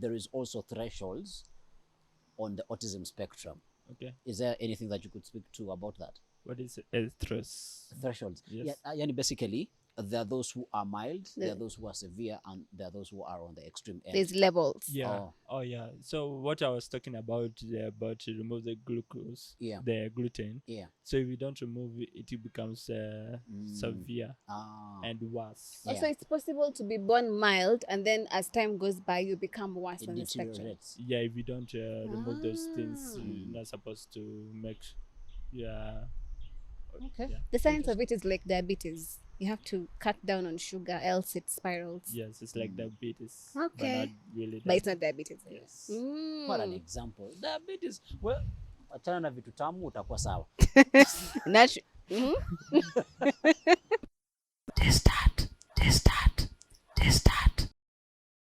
there is also thresholds on the autism spectrum. Okay. Is there anything that you could speak to about that? What is thresholds? Thresholds. Yes. Yeah, basically, there are those who are mild, there are those who are severe, and there are those who are on the extreme end. There's levels. Yeah. Oh, yeah. So what I was talking about to remove the glucose, the gluten. Yeah. So if you don't remove it, it becomes severe and worse. Also, it's possible to be born mild, and then as time goes by, you become worse on the spectrum. Yeah, if you don't remove those things, you're not supposed to make. Yeah. Okay. Yeah. The science of it is like diabetes. You have to cut down on sugar, else it spirals. Yes, it's like diabetes. Okay. But not really. But it's not diabetes. Yes. What an example. Diabetes. Well, achana na vitu tamu utakuwa sawa. DISDAT.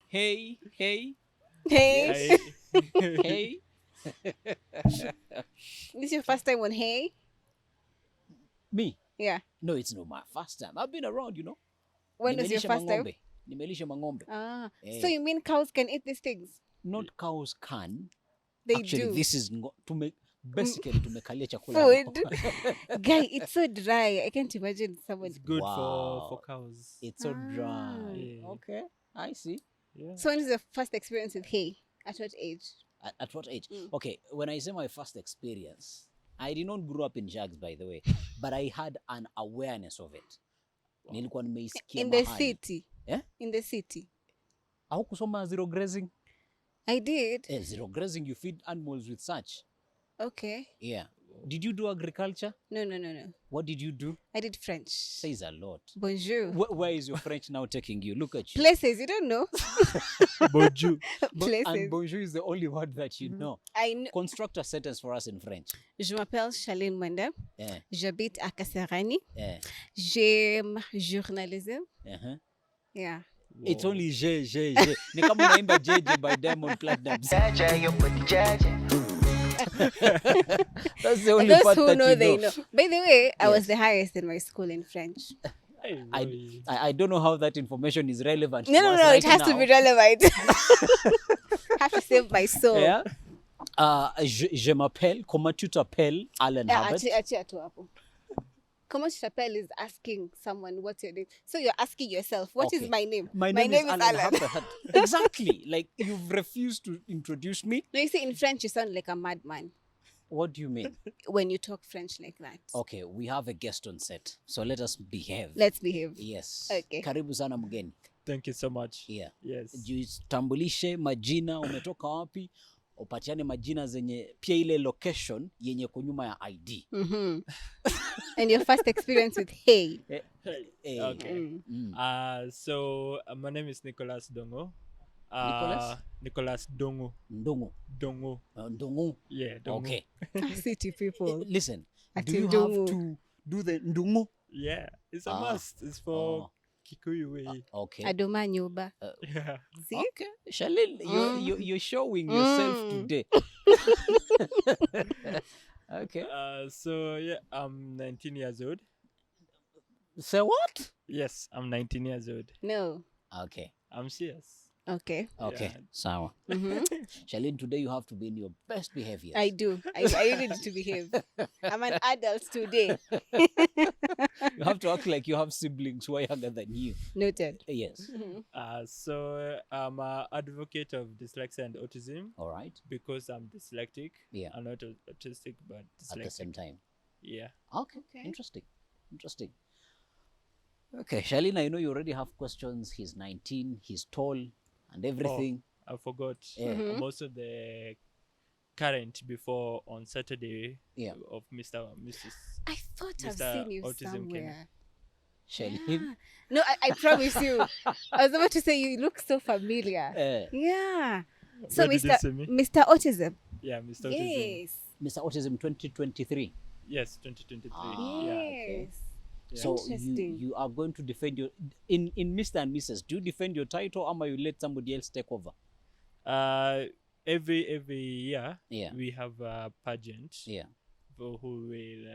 Hey. Hey. This is your first time on Hey? Me? Yeah. No, it's not my first time. I've been around, you know. When was your first time? Nimelisha mang'ombe. So you mean cows can eat these things? Not cows can. They Actually, do. this is basically tumekalia chakula. Food. Guy, it's so dry. I can't imagine someone. It's good for cows. It's so dry. Yeah. Okay, I see. Yeah. So when was your first experience with hay? At what age? At what age? Okay, when I say my first experience, I did not grow up in Jags, by the way, but I had an awareness of it. Nilikuwa nimeisikia in the mahali. city? Yeah? In the city. Au kusoma zero grazing? I did. Zero grazing, you feed animals with such. Okay. Yeah. Did you do agriculture? No. What did you do? I did French. Says a lot. Bonjour. Where is your French now taking you? Look at you. Places, you don't know. Bonjour. Places. And bonjour is the only word that you know. I know. Construct a sentence for us in French. Je m'appelle Shaline Mwenda. Yeah. J'habite à Kasarani. Yeah. J'aime journalism. Uh-huh. Yeah. Whoa. It's only J. Ni kama unaimba JJ by Diamond Platnumz. That's the only Those part who that know, you they know. By the way, I was Yes. the highest in my school in French. I don't know how that information is relevant. No, right it has now. to be relevant. Have to save my soul. Yeah. Je m'appelle, comment tu t'appelles, Alan Habert? Comment tu t'appelles is asking someone what's your name. So you're asking yourself, what is my name? My name is Alan Habert. Exactly. Like, you've refused to introduce me. No, you see, in French, you sound like a madman. What do you mean? When you talk French like that. Okay, we have a guest on set, so let us behave. Let's behave. Yes. Okay. Karibu sana mgeni. Thank you so much. Yeah. Yes. Jitambulishe majina, umetoka wapi, upatiane majina zenye pia ile location yenye kunyuma ya ID. And your first experience with Hey. Okay. So my name is Nicholas Dongo. Nicholas Dongo. Ndongo. Yeah, Dongo. Okay. City people. Listen, Ati do you Ndongo. have to do the ndongo? Yeah, it's a must. It's for Kikuyu way. Okay. Adoma Nyoba. Yeah. See? Okay. Shalil, you're showing yourself today. Okay. So yeah, I'm 19 years old. Say what? Yes, I'm 19 years old. No. Okay. I'm serious. Okay. Okay. Yeah. Sawa. Shalin, today you have to be in your best behavior. I do. I need to behave. I'm an adult today. You have to act like you have siblings who are younger than you. Noted. Yes. So I'm an advocate of dyslexia and autism. All right. Because I'm dyslexic. Yeah. I'm not autistic, but dyslexic. At the same time. Yeah. Okay. Interesting. Okay, Shalin, I know you already have questions. He's 19. He's tall and everything. Oh, I forgot. Yeah. I'm also the current before on Saturday of Mr. and Mrs. I thought I've Mr. seen you Autism somewhere. Shalin. Yeah. No, I promise you. I was about to say you look so familiar. Yeah. So Where did you see me? Mr. Autism. Yeah, Mr. Autism. Yes. Mr. Autism 2023. Yes, 2023. Ah. Yeah. Yes. Yeah. So Interesting. you are going to defend your in Mr. and Mrs. Do you defend your title or you let somebody else take over? Every year Yeah. we have a pageant. Yeah. Who will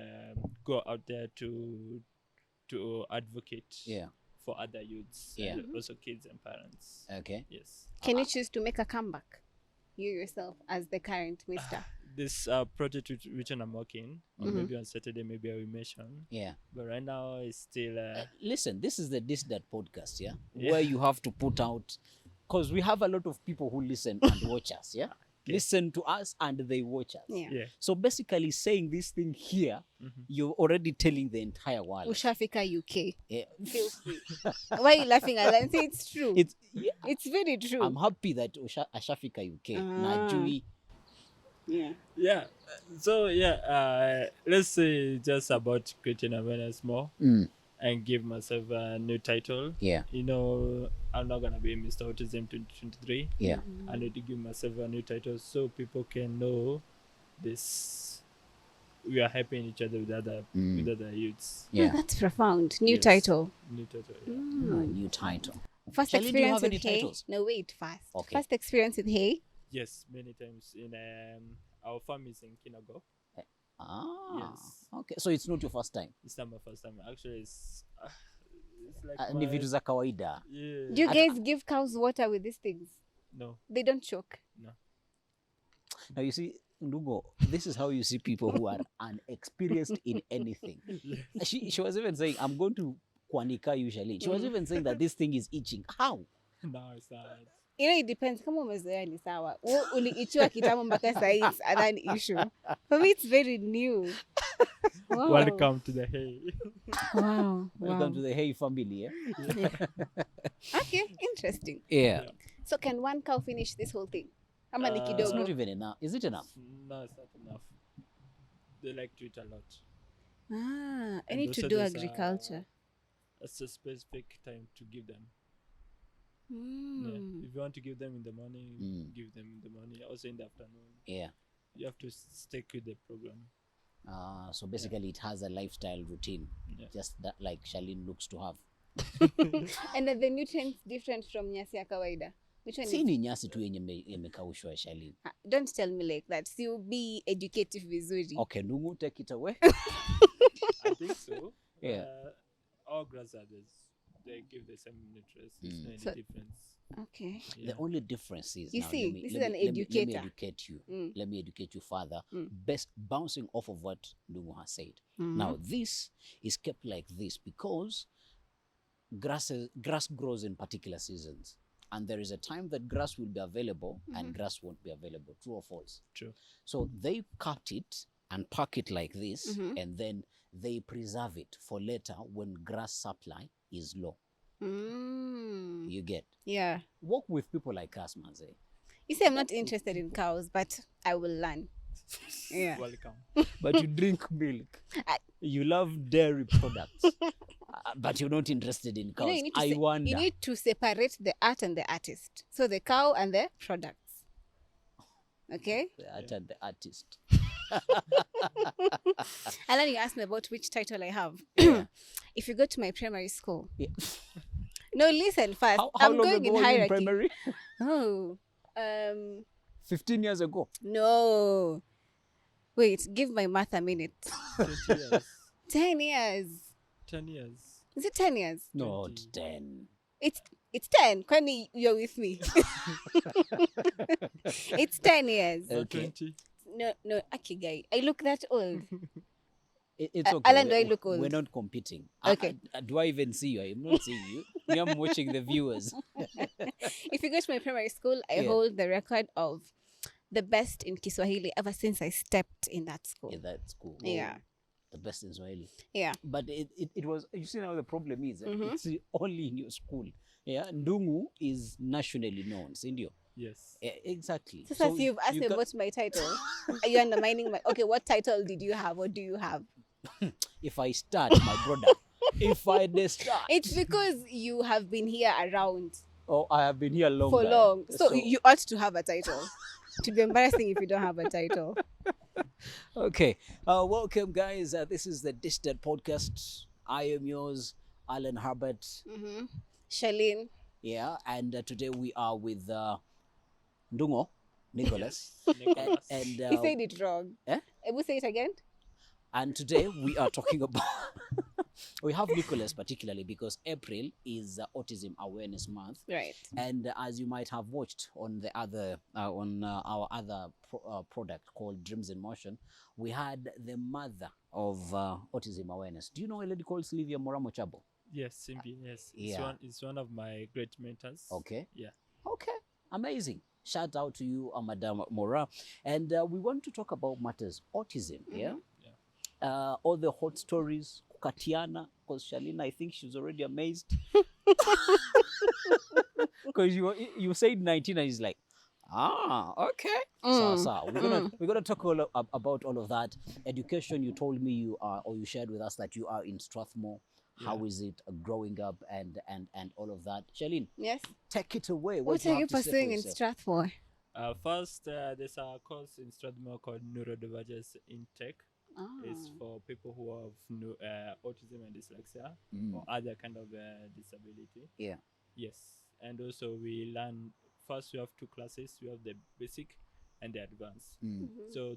go out there to advocate. Yeah. for other youths, Yeah. and also kids and parents. Okay. Yes. Can you choose to make a comeback, you yourself, as the current mister? This project which I'm working on, maybe on Saturday, maybe I will mention. Yeah. But right now it's still. Listen, this is the DISDAT podcast, yeah? Yeah. Where you have to put out, because we have a lot of people who listen and watch us, yeah? Okay. Listen to us and they watch us. Yeah. Yeah. So basically saying this thing here, you're already telling the entire world. Ushafika UK. Yeah. Feel free. Why are you laughing at that? Say it's true. It's very true. I'm happy that Ashafika UK, Najui. Yeah. Yeah. So let's say just about creating awareness more and give myself a new title. Yeah. You know, I'm not gonna be Mr. Autism 2023. Yeah. I need to give myself a new title so people can know this. We are helping each other with other youths. Oh, Yeah. that's profound. New Yes. title. New title. Yeah. New title. First Charlene, do you experience have with any Hey. titles? No, wait, first. Okay. First experience with Hey. Yes, many times in our farm is in Kinago. Yes. Okay. So it's not your first time. It's not my first time. Actually, it's like Ni vitu za kawaida. yeah. Do you guys give cows water with these things? No. They don't choke. Now you see, Ndugo, this is how you see people who are unexperienced in anything. She was even saying, I'm going to Kwanika usually. She was even saying that this thing is itching. How? No, it's not. You know, it depends. Kama umezoea ni sawa. Uliichua kitambo mpaka saa hii, it's an issue. For me, it's very new. Wow. Welcome to the hay. Wow. Welcome to the Hey family. Yeah? Okay, interesting. Yeah. So can one cow finish this whole thing? Ama ni It's It's kidogo? not even enough. Is it enough? No, it's not enough. They like to eat a lot. I And need to also do there's agriculture. It's a specific time to give them. Mm. Yeah. If you want to give them in the morning, give them in the morning. Also in the afternoon. Yeah. You have to stick with the program. So basically it has a lifestyle routine. Yeah. Just that like Charlene looks to have. And are the nutrients different from nyasi ya kawaida? Which one Si is? ni nyasi tu yenye imekaushwa Charlene. Don't tell me like that. So be educative vizuri. Okay, Nungu, take it away. I think so. Yeah. All grass others, they give the same nutrients. There's no any So- difference. Okay. Yeah. The only difference is You now, see, let me- this let is me- an let me- educator. Let me educate you. Mm. Let me educate you further. Mm. Best bouncing off of what Nungu has said. Now this is kept like this because grass grows in particular seasons, and there is a time that grass will be available and grass won't be available. True or false? True. So they cut it and pack it like this, and then they preserve it for later when grass supply is low. Mm. You get? Yeah. Work with people like us, Manze. You say I'm not interested in cows, but I will learn. Yeah. Welcome. But you drink milk. You love dairy products. But you're not interested in cows. You need, I wonder. you need to separate the art and the artist. So the cow and the products. Okay? The art and the artist. Alan, you asked me about which title I have. Yeah. If you go to my primary school. Yeah. No, listen first. How I'm long going ago in were you in hierarchy. primary? Oh. 15 years ago. No. Wait, give my math a minute. 20 years. 10 years. 10 years. Is it 10 years? Not 20. 10. It's 10. Kwani you're with me. It's 10 years. Not Okay. 20. No, Aki guy. I look that old. It's okay. Alan, do I look old? We're not competing. Okay. Do I even see you? I'm not seeing you. Me, I'm watching the viewers. If you go to my primary school, I Yeah. hold the record of the best in Kiswahili ever since I stepped in that school. Yeah, that's cool. Yeah. The best in Swahili. Yeah. But it was, you see now the problem is, it's only in your school. Yeah, Ndungu is nationally known, Sindio. Yes. Exactly. So, since you've asked me about my title, are you undermining my... Okay, what title did you have? What do you have? If I start, my brother, if I start. It's because you have been here around Oh, I have been here longer. for long. So you ought to have a title. It would be embarrassing if you don't have a title. Okay. Welcome, guys. This is the DISDAT podcast. I am yours, Alan Herbert. Charlene. Yeah, and today we are with Ndungo, Nicholas. Nicholas. and He said it wrong. Eh? Will say it again? And today we are talking about We have Nicholas particularly because April is Autism Awareness Month. Right. And as you might have watched on the other our other product called Dreams in Motion, we had the mother of autism awareness. Do you know a lady called Sylvia Moramo Chabo? Yes, Simbi, yes. Yeah. It's one of my great mentors. Okay. Yeah. Okay. Amazing. Shout out to you, Madame Mora. And we want to talk about matters autism. Yeah. All the hot stories, Katiana, because Shalina, I think she's already amazed. Because you said 19 and he's like, okay. So we're gonna talk about all of that. Education, you told me you are, or you shared with us that you are in Strathmore. How is it growing up and all of that? Shalene, Yes. take it away. What are you pursuing in Strathmore? First, there's a course in Strathmore called Neurodivergence in Tech. It's for people who have autism and dyslexia or other kind of disability. Yeah. Yes. And also we learn, first we have 2 classes. We have the basic and the advanced. So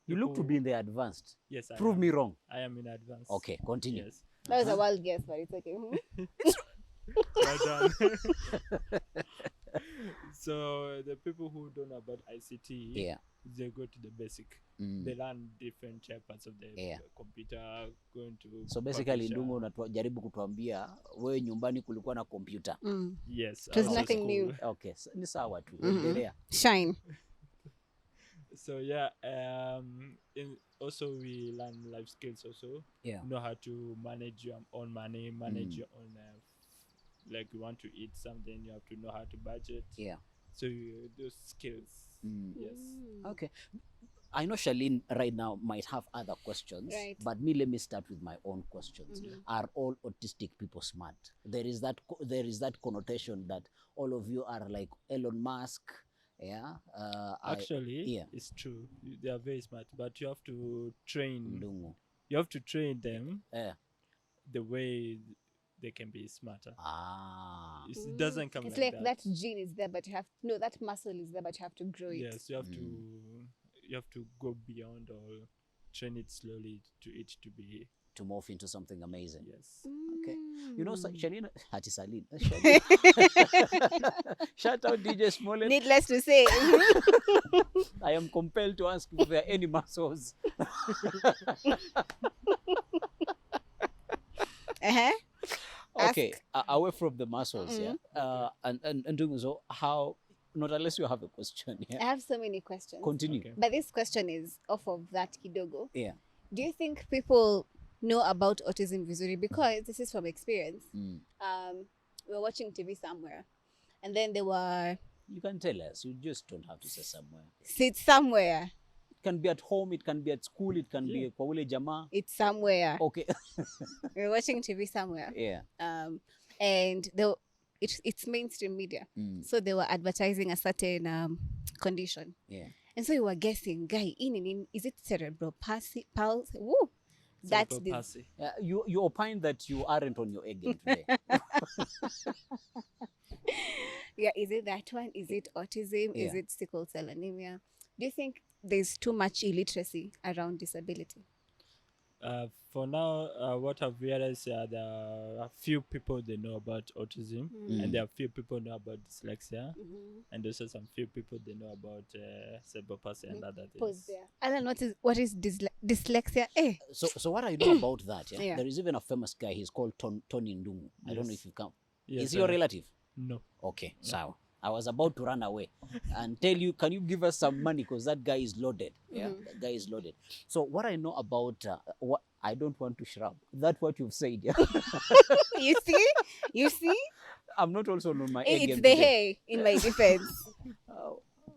you look to be in the advanced. Yes. Prove me wrong. I am in advanced. Okay, continue. Yes. That was a wild guess, but it's okay. Well done. So the people who don't know about ICT, they go to the basic. They learn different parts of the computer, going to so basically Ndungu unajaribu kutuambia wewe nyumbani kulikuwa na computer. Yes. There's nothing new. Okay, ni sawa tu. Endelea. Shine. So yeah, also we learn life skills also. Yeah. Know how to manage your own money, manage your own like you want to eat something, you have to know how to budget. Yeah. So those skills. Yes. Okay. I know Shalene right now might have other questions, but let me start with my own questions. Are all autistic people smart? There is that connotation that all of you are like Elon Musk. Yeah. Actually, it's true. They are very smart, but you have to train. You have to train them the way they can be smarter. It doesn't come. It's like that gene is there, but you have that muscle is there, but you have to grow it. Yes, you have to go beyond or train it slowly to morph into something amazing. Yes. Okay. You know, Shalina, Saline. Shout out DJ Smollett. Needless to say. I am compelled to ask if there are any muscles. Okay, away from the muscles, and doing so, how? Not unless you have a question. I have so many questions. Continue. Okay. But this question is off of that kidogo. Yeah. Do you think people know about autism vizuri? Because this is from experience. We were watching TV somewhere, and then they were. You can tell us. You just don't have to say somewhere. Sit somewhere. It can be at home. It can be at school. It can be kwa ule jamaa. It's somewhere. Okay. We were watching TV somewhere. Yeah. And it's mainstream media. So they were advertising a certain condition. Yeah. And so you were guessing, guy, is it cerebral palsy? Woo! That's this. You opine that you aren't on your A game today. Yeah, is it that one? Is it autism? Is it sickle cell anemia? Do you think there's too much illiteracy around disability? For now, what I've realized there are few people they know about autism, and there are few people know about dyslexia, and also some few people they know about cerebral palsy and other things. Pause there. Alan, what is dyslexia? So what I know about that? Yeah? There is even a famous guy. He's called Tony Ndungu. I don't know if you come. Yes, is he your relative? No. Okay, so I was about to run away and tell you, can you give us some money? Because that guy is loaded. Yeah, that guy is loaded. So what I know about, what I don't want to shrub. That's what you've said. Yeah? You see? I'm not also on my egg. It's the hair in my defense.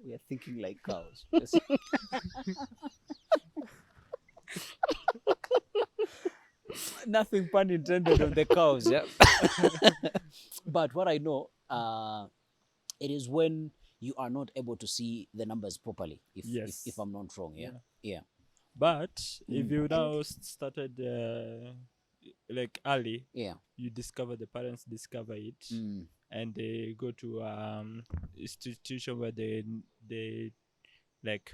We are thinking like cows. Nothing pun intended on the cows. Yeah. But what I know, it is when you are not able to see the numbers properly. If I'm not wrong. Yeah. But if you now started like early, you discover, the parents discover it, and they go to institution where they like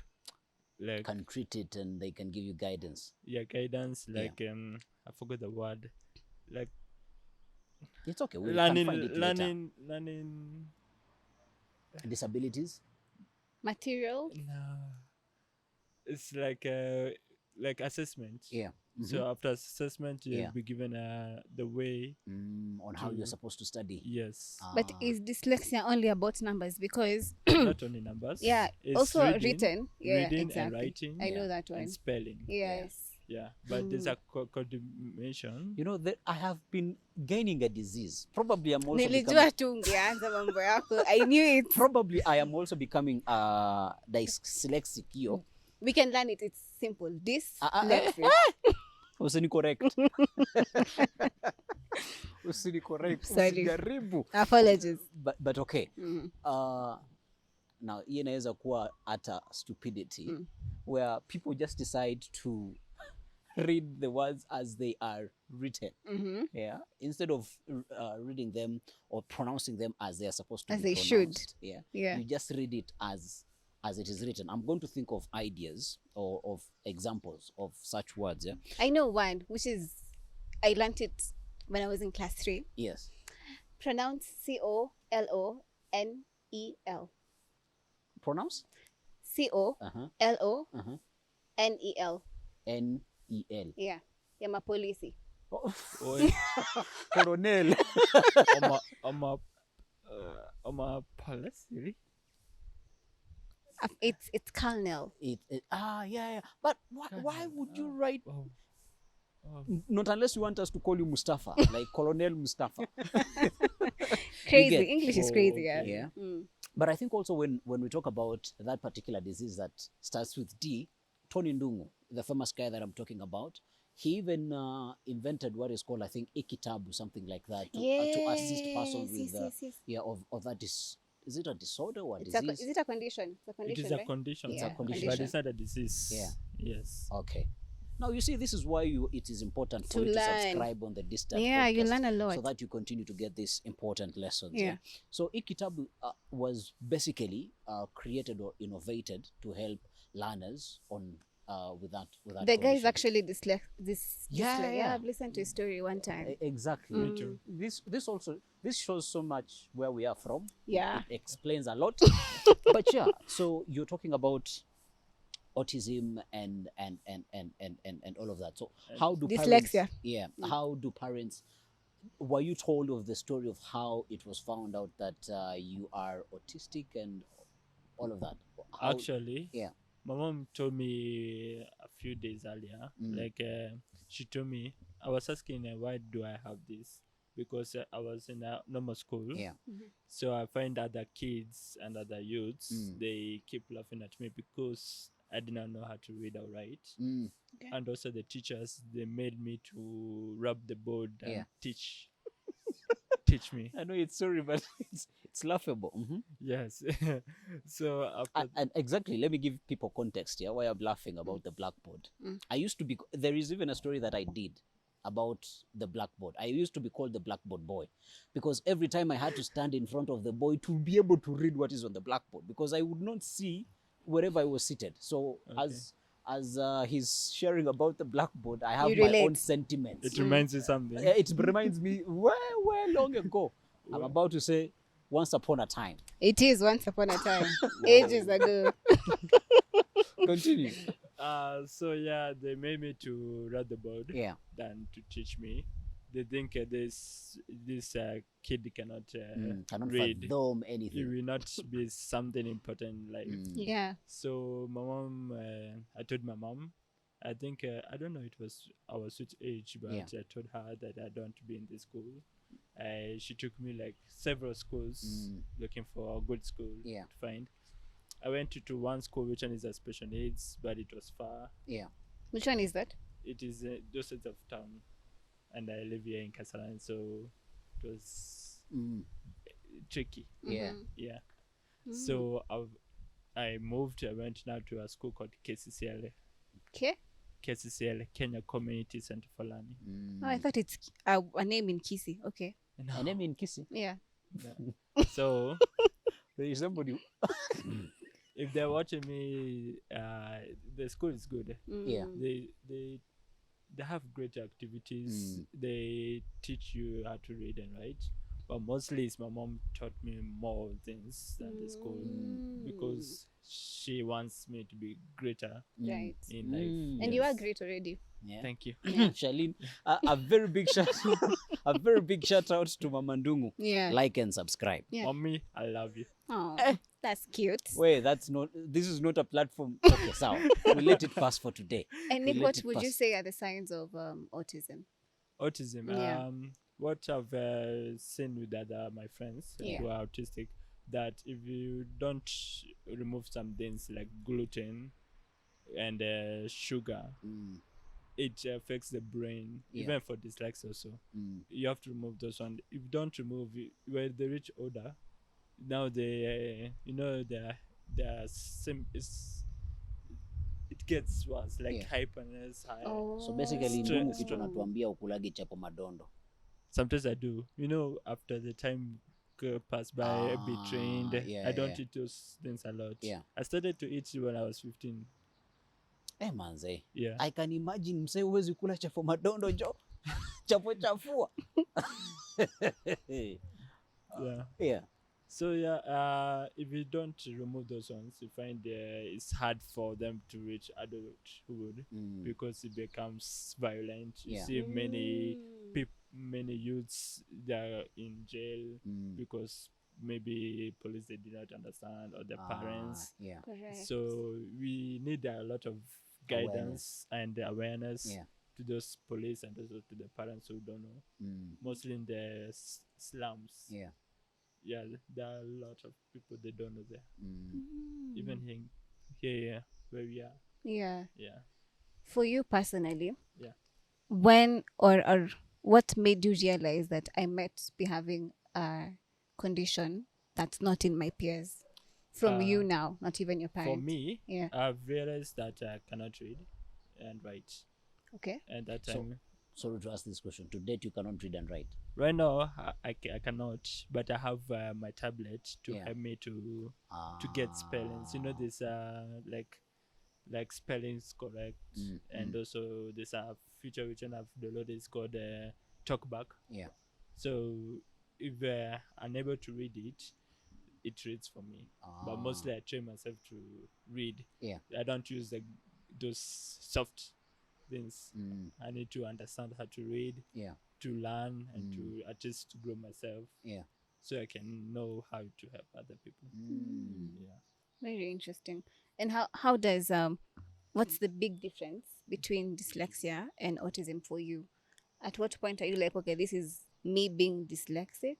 can treat it, and they can give you guidance. Guidance, like I forgot the word. like It's okay. We can find it later. Learning Disabilities. Materials. No, it's like assessment. Yeah. So after assessment, you'll Yeah. be given the way On how you're supposed to study. Yes. But is dyslexia only about numbers? Because Not only numbers. yeah, it's also reading, Yeah, reading exactly. and writing. I know that one. And spelling. Yes. Yeah, but there's a coordination. You know, I have been gaining a disease. Probably I'm also Nilijua tu ungeanza mambo yako. I knew it. Probably I am also becoming dyslexic youth. We can learn it. It's simple. Dyslexic. Usini correct. Usini correct. Sorry. Usijaribu. Apologies. But okay. Now, hii inaweza kuwa hata stupidity where people just decide to read the words as they are written. Yeah, instead of reading them or pronouncing them as they are supposed to as be they pronounced. should. Yeah, you just read it as it is written. I'm going to think of ideas or of examples of such words. Yeah, I know one, which is I learned it when I was in class 3. Yes. Pronounce COLONEL. Pronounce COLONEL. NEL. Yeah, ya mapolisi. Colonel. Policy. It's colonel. Yeah. But why would you write? Not unless you want us to call you Mustafa, like Colonel Mustafa. Crazy. English is crazy. Okay. Yeah. But I think also when we talk about that particular disease that starts with D, Tony Ndungu, the famous guy that I'm talking about, he even invented what is called, I think, ikitabu, something like that, to assist persons with of that is it a disorder or a disease? Is it a condition? It's a condition. It is a condition. Yeah. It's a condition. But it's not a disease. Yeah. Yes. Okay. Now, you see, this is why it is important for you to subscribe on the DISDAT podcast, you learn a lot. so that you continue to get these important lessons. Yeah. So, ikitabu was basically created or innovated to help learners on with that. The guy is actually dyslexic. Yeah. I've listened to his story one time. Exactly. Me too. This shows so much where we are from. Yeah. It explains a lot. But yeah, so you're talking about autism and all of that. So how do dyslexia? How do parents? Were you told of the story of how it was found out that you are autistic and all of that? Actually, yeah. My mom told me a few days earlier. She told me, I was asking her, why do I have this? Because I was in a normal school. Yeah. So I find other kids and other youths, they keep laughing at me because I did not know how to read or write. Okay. And also the teachers, they made me to rub the board and teach me. I know it's sorry, but it's laughable. Yes. So and exactly, let me give people context here why I'm laughing about the blackboard. I used to be, there is even a story that I did about the blackboard. I used to be called the blackboard boy because every time I had to stand in front of the boy to be able to read what is on the blackboard because I would not see wherever I was seated. So as he's sharing about the blackboard, I have my own sentiments. It reminds you something. It reminds me way long ago. I'm about to say once upon a time. It is once upon a time. Ages ago. Continue. So yeah, they made me to read the board than to teach me. They think this kid cannot read. Fathom anything. It will not be something important like. Yeah. So my mom, I told my mom, I think I don't know it was our switch age, but I told her that I don't want to be in this school. She took me like several schools looking for a good school to find. I went to one school which one is a special needs, but it was far. Yeah. Which one is that? It is those sides of town, and I live here in Kasalan, so it was tricky. Yeah. Yeah. So I moved. I went now to a school called KCCL. Okay. KCCL, Kenya Community Center for Learning. Oh, I thought it's a name in Kisi. Okay. No. A name in Kisi? Yeah. So there is somebody. If they're watching me, the school is good. Yeah. they have great activities. They teach you how to read and write. But mostly it's my mom taught me more things than the school because she wants me to be greater Right. in life. And you are great already. Yeah. Thank you. Charlene, a very big shout out to Mama Ndungu. Yeah. Like and subscribe. Yeah. Mommy, I love you. Oh, that's cute. Wait, this is not a platform. Okay, so we'll let it pass for today. And Nick, what would you say are the signs of autism? Autism. Yeah. What I've seen with my friends who are autistic, that if you don't remove some things like gluten and sugar, it affects the brain. Even for dyslexia also, you have to remove those ones. If you don't remove it, when they reach older, now they it gets worse, like hyperness. So basically, Ndungu kitu anatuambia ukulage chapo madondo. Sometimes I do. After the time passed by, I be trained. I don't eat those things a lot. I started to eat when I was 15. Manze. Yeah. I can imagine mse uwezi kula chapo madondo jo. Chapo chafua. Yeah. So if you don't remove those ones, you find it's hard for them to reach adulthood because it becomes violent. You see many youths that are in jail because maybe police they did not understand, or their parents. Yeah. Correct. So we need a lot of guidance and awareness to those police and also to the parents who don't know. Mostly in the slums. Yeah, there are a lot of people they don't know there. Even here where we are. Yeah. For you personally, when or what made you realize that I might be having a condition that's not in my peers? From you now, not even your parents. For me, I've realized that I cannot read and write. Okay. And that time. Sorry to ask this question. To date, you cannot read and write? Right now, I cannot, but I have my tablet to help me to get spellings. This like spellings correct, and also there's a feature which I've downloaded. It's called Talkback. Yeah. So if I'm unable to read it, it reads for me. But mostly I train myself to read. Yeah. I don't use those soft things. I need to understand how to read, to learn, and to at least to grow myself. Yeah. So I can know how to help other people. Yeah. Very interesting. And how does what's the big difference between dyslexia and autism for you? At what point are you like, okay, this is me being dyslexic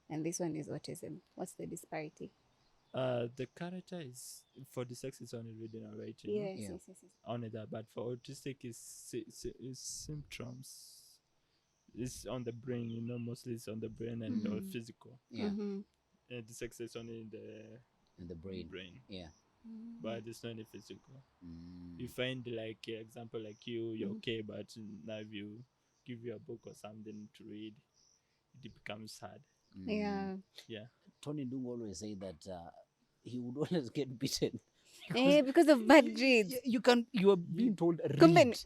and this one is autism? What's the disparity? The character is for dyslexia is only reading and writing. Yes. Only that, but for autistic is symptoms. It's on the brain, mostly it's on the brain and or physical. Yeah. Dyslexia is only in the brain. Yeah. But it's not any physical. You find like example like you're okay, but now if you give you a book or something to read, it becomes hard. Yeah. Tony Ndungu always say that he would always get beaten because of bad grades. You are being told read.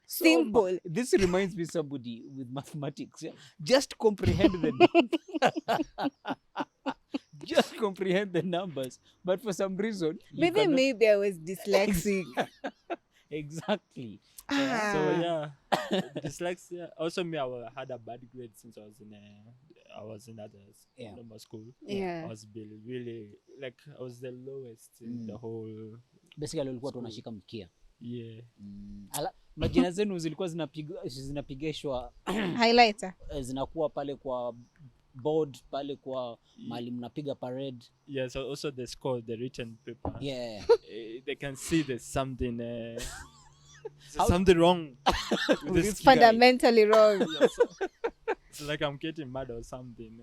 Simple. So, this reminds me somebody with mathematics. Yeah? Just comprehend the just comprehend the numbers. But for some reason, maybe I was dyslexic. Exactly. So dyslexia. Also, me, I had a bad grade since I was in others normal school. Yeah. I was really like I was the lowest in the whole. Basically, ulikuwa tunashika mkia. Yeah. Majina zenu zilikuwa zinapigeshwa highlighter. Zinakuwa pale kwa board, pale kwa mali mnapiga parade. Yeah, so also the score, the written paper. Yeah. They can see there's something something wrong with this fundamentally wrong. It's like I'm getting mad or something.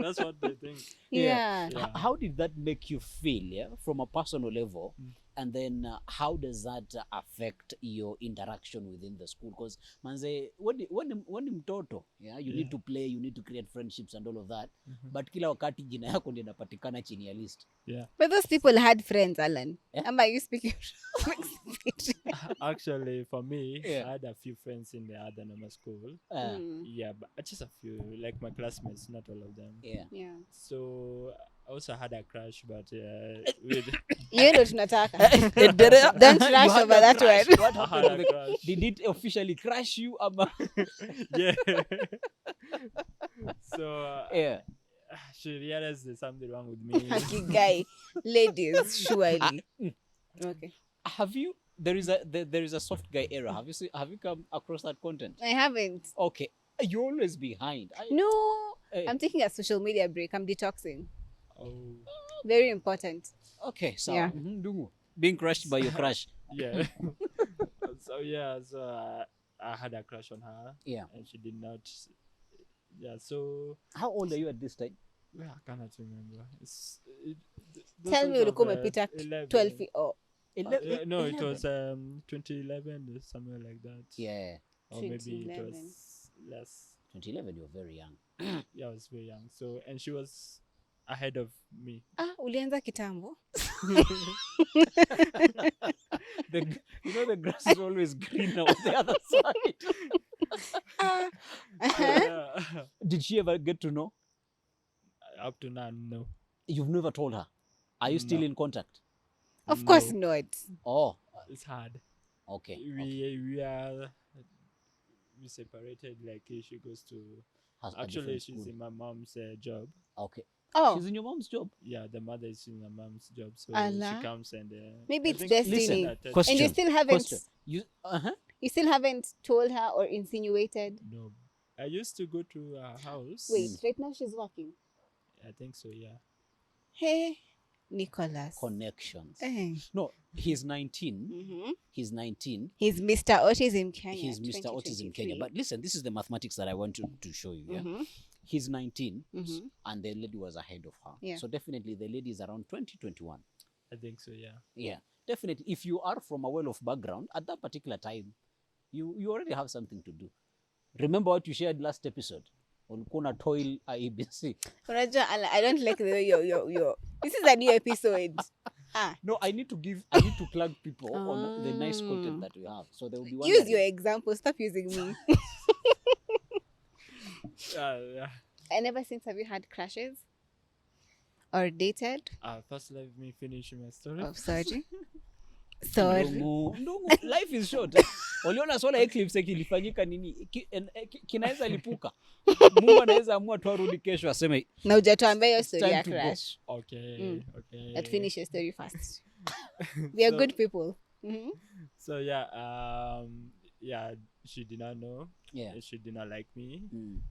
That's what they think. Yeah. How did that make you feel, from a personal level? And then how does that affect your interaction within the school? Because manze, when mtoto, you need to play, you need to create friendships and all of that. But kila wakati jina yako ndio inapatikana chini ya list. Yeah. But those people had friends, Alan. Am I you speaking from experience? Actually, for me, Yeah. I had a few friends in the other normal school. Mm. Yeah, but just a few, like my classmates, not all of them. Yeah. Yeah. So I also had a crush, but with Hiyo ndo tunataka. Don't rush over that one. What I happened? had to a crush. Did it officially crush you? Yeah. So Yeah. she realized there's something wrong with me. Guy, ladies, surely. Okay. Have you? There is a soft guy era. Have you come across that content? I haven't. Okay, you're always behind. No, Hey. I'm taking a social media break. I'm detoxing. Oh, Very important. Okay, so Yeah. Dungu, being crushed by your crush. yeah. So I had a crush on her. Yeah. And she did not. Yeah. So How old are you at this time? well, I cannot remember. Tell me ulikuwa umepita 12 feet. Oh, no, it 11. was 2011 or somewhere like that. Yeah, Or maybe it 2011. was less. 2011. You're very young. Yeah, I was very young. So and she was ahead of me. ulianza kitambo. The grass is always greener on the other side. Yeah. Did she ever get to know? Up to now, no. You've never told her. Are you still No. in contact? Of course not. Oh, It's hard. okay. We separated. Like she goes to. A Actually, different she's school. in my mom's job. Okay. Oh, She's in your mom's job. Yeah, the mother is in my mom's job, so Allah. she comes and. Maybe I it's think- destiny. that- Question. And you still haven't. Question. You still haven't told her or insinuated. No, I used to go to her house. Wait, right now she's working. I think so. Yeah. Hey, Nicholas. Connections. Eh. No, he's 19. Mm-hmm. He's 19. He's Mr. Autism Kenya. He's Mr. Autism Kenya. 2023. But listen, this is the mathematics that I want to show you. Yeah. Mhm. He's 19 Mhm. and the lady was ahead of her. Yeah. So definitely the lady is around 2021. I think so. Yeah. Yeah. Definitely. If you are from a well-off background at that particular time, you already have something to do. Remember what you shared last episode? Ulikuwa toil IEBC. Unajua, I don't like the way you're. This is a new episode. No, I need to plug people on the nice content that we have. So they will be Use wondering. your example. Stop using me. Yeah. And ever since, have you had crushes or dated? First, let me finish my story. Oh, sorry. Sorry. Ndungu, life is short. Uliona swala eclipse kilifanyika nini? Kinaweza lipuka. Mungu anaweza amua tu arudi kesho aseme Na hujatuambia hiyo story time ya to go. crush. Okay. Let's finish your story first. We are So- good people. Mhm. So yeah, she did not know. Yeah. She did not like me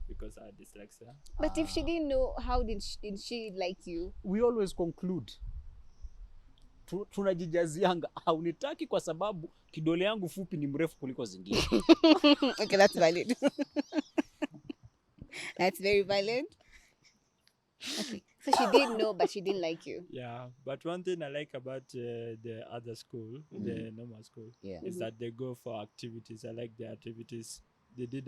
because I had dyslexia. But if she didn't know, how did she like you? We always conclude tunajijazianga haunitaki kwa sababu kidole yangu fupi ni mrefu kuliko zingine. Okay, that's valid. That's very valid. Okay, so she did know, but she didn't like you. Yeah, but one thing I like about the other school, the normal school, Yeah. is that they go for activities. I like the activities. They did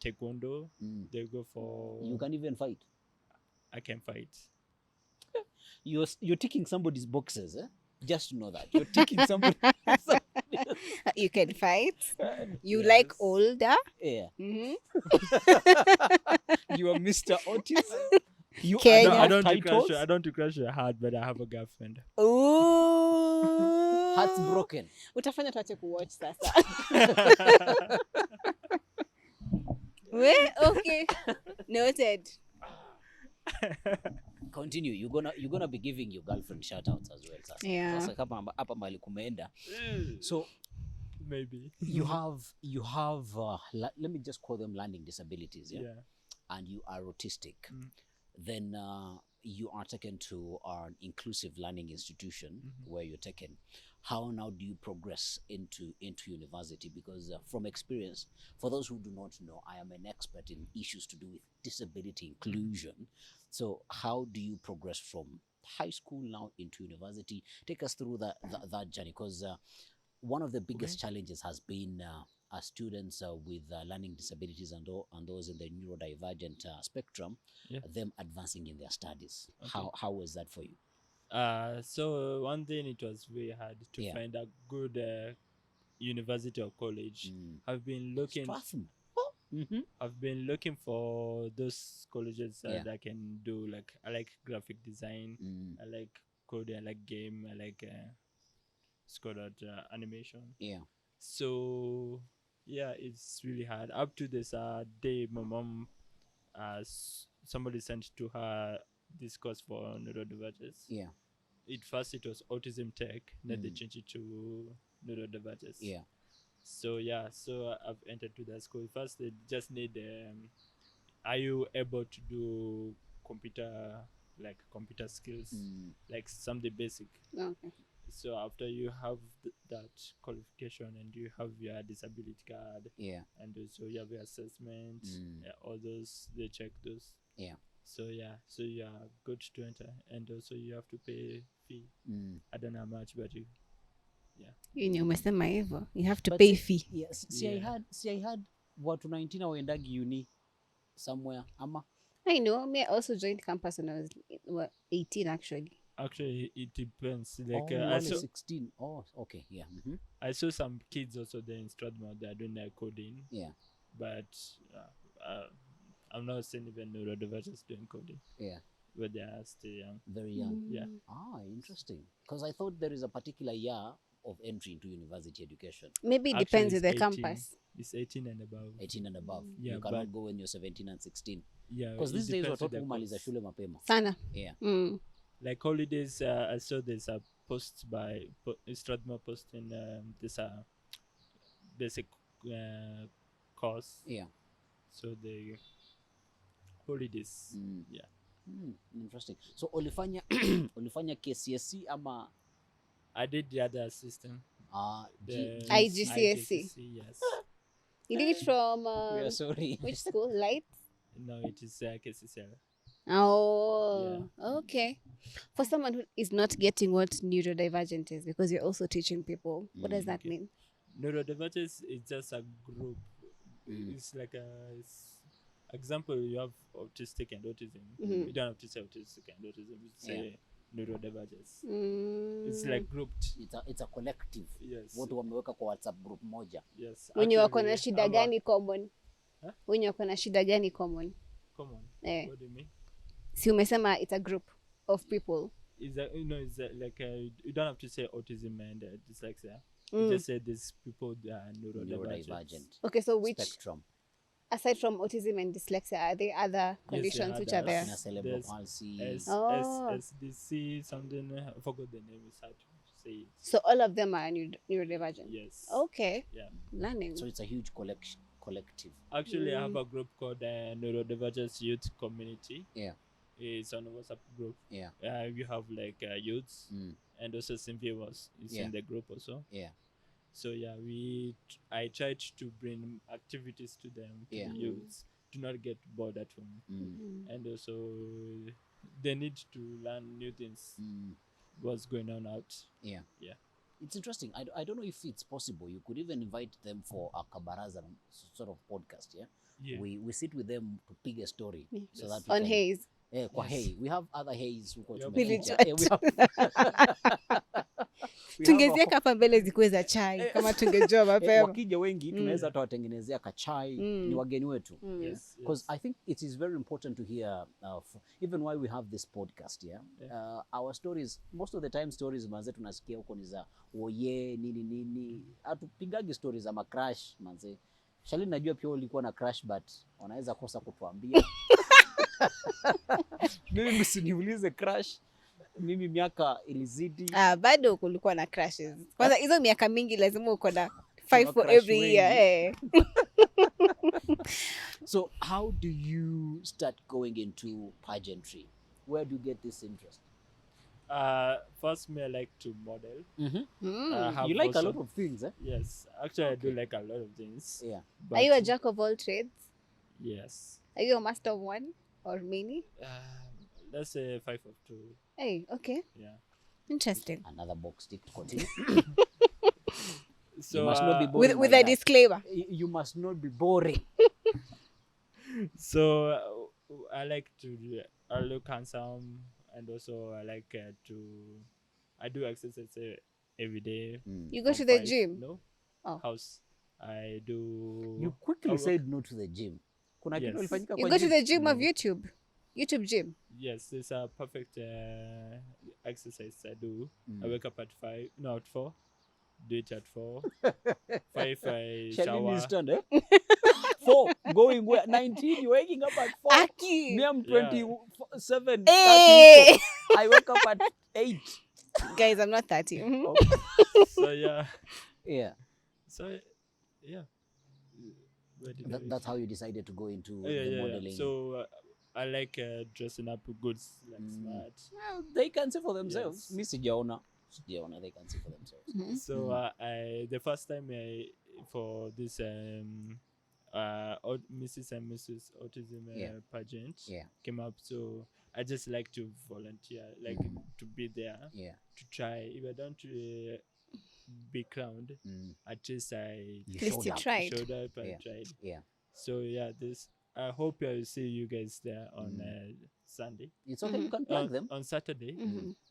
taekwondo. They go for. You can even fight. I can fight. You're ticking somebody's boxes, eh? Just know that. You're ticking somebody. You can fight. You Yes. like older. Yeah. Mm-hmm. You are Mr. Autism. You Kenya. have I don't titles. to crush your heart, but I have a girlfriend. Ooh. Hearts broken. Utafanya tuache kuwatch sasa. Okay. Noted. Continue. You're gonna be giving your girlfriend shout outs as well. Sasa. Yeah. Sasa kama hapa mahali kumeenda. So Maybe. you have let me just call them learning disabilities, yeah? Yeah. And you are autistic. Then you are taken to an inclusive learning institution where you're taken. How now do you progress into university? Because from experience, for those who do not know, I am an expert in issues to do with disability inclusion. So how do you progress from high school now into university? Take us through that journey, because one of the biggest challenges has been students with learning disabilities and those in the neurodivergent spectrum, them advancing in their studies. How was that for you? So one thing, it was very hard to find a good university or college. I've been looking. I've been looking for those colleges that can do, like, I like graphic design, I like coding, I like game, I like animation. Yeah. So yeah, it's really hard. Up to this day, my mom, somebody sent to her this course for neurodivergence. Yeah. At first it was autism tech, then they changed it to neurodivergence. Yeah. So I've entered to that school. First they just need are you able to do computer skills, like something basic. Okay. So after you have that qualification and you have your disability card, and also you have your assessment, all those, they check those. So you are good to enter, and also you have to pay fee. I don't know how much, but you umesema hivyo, you have to But pay fee. Yes. I had watu 19 waendagi uni somewhere ama. I know. Me, I also joined campus when I was 18 actually. Actually, it depends. Like I saw 16. Oh, okay, yeah. I saw some kids also there in Strathmore. They are doing their coding. Yeah. But I'm not saying even neurodivergence doing coding. Yeah. But they are still young. Very young. Yeah. Interesting. Because I thought there is a particular year of entry into university education. Maybe it depends with the campus. It's 18 and above. 18 and above. Yeah, you cannot go when you're 17 and 16. Yeah. Because these days watoto kumaliza shule mapema. Sana. Yeah. Like holidays, I saw there's a post by Strathmore posting this basic course. Yeah. So the holidays. Yeah. Interesting. So ulifanya KCSE ama? I did the other system. IGCSE. Yes. You did it from we are sorry. which school? Light? No, it is KCCL. Oh, okay. For someone who is not getting what neurodivergent is, because you're also teaching people, what does that mean? Neurodivergence is just a group. It's like example, you have autistic and autism. You don't have to say autistic and autism. You say neurodivergence. It's like grouped. It's a collective. Yes. Watu wameweka kwa WhatsApp group moja. Yes. Wenye wako na shida gani common? Wenye wako na shida gani common? Common. What do you mean? Si umesema it's a group of people. You don't have to say autism and dyslexia. You just say these people that are neurodivergent. Okay, so which spectrum? Aside from autism and dyslexia, are there other conditions which are there? Cerebral palsy. SDC, something, I forgot the name, it's hard to say it. So all of them are neurodivergent? Yes. Okay. Yeah. Learning. So it's a huge collective. Actually, I have a group called Neurodivergence Youth Community. Yeah. It's on a WhatsApp group. Yeah. We have like youths, and also Cynthia is in the group also. Yeah. So I tried to bring activities to them, to the youths, to not get bored at home, and also they need to learn new things. What's going on out? Yeah. Yeah. It's interesting. I don't know if it's possible. You could even invite them for a Kabaraza sort of podcast. Yeah. Yeah. We sit with them to pick a story so that on haze. Kwa hay. We have other haze huko tungezieka hapa mbele zikuwe za chai kama tungejua mapema. Wakija wengi tunaweza tawatengenezea kachai, ni wageni wetu. Because I think it is very important to hear even why we have this podcast. Our stories, most of the time stories manze tunasikia huko ni za oye nini atupigagi stories za crash manze. Shali najua pia ulikuwa na crash but wanaweza kosa kutuambia. Mimi msiniulize crash. Mimi miaka ilizidi. Bado kulikuwa na crashes. Kwanza hizo miaka mingi lazima uko na 5 for every year. So how do you start going into pageantry? Where do you get this interest? First, I like to model. You like a lot of things, eh? Yes, actually, I do like a lot of things. Yeah. Are you a jack of all trades? Yes. Are you a master of one or many? Let's say 5 of 2. Hey, okay. Yeah. Interesting. Another box tick. Continue. So you must not be boring with a disclaimer. You must not be boring. So I like to I look handsome. and also I do exercise every day. You go from to the 5. gym? No. Oh. House. I do. You quickly said no to the gym. Kuna kitu Yes. ulifanyika You kwa go gym? to the gym of YouTube gym. Yes, it's a perfect exercise I do. I wake up at 5, no, at 4. Do it at 4. 5, I shower. Stand, 4, going where? 19, you're waking up at 4. Aki. Me, I'm 27, Hey. 30. I wake up at 8. Guys, I'm not 30. Okay. So, yeah. Yeah. So, yeah. That's how you decided to go into the Yeah. modeling. So, I like dressing up good, like smart. Well, they can see for themselves. Yes. Miss Sijaona, they can see for themselves. So the first time for this Mrs. and Mrs. Autism pageant came up, so I just like to volunteer, like to be there, to try. If I don't be crowned, at least I tried. showed up and tried. Yeah. So yeah, I hope I will see you guys there on Sunday. It's okay. You can plug them on Saturday.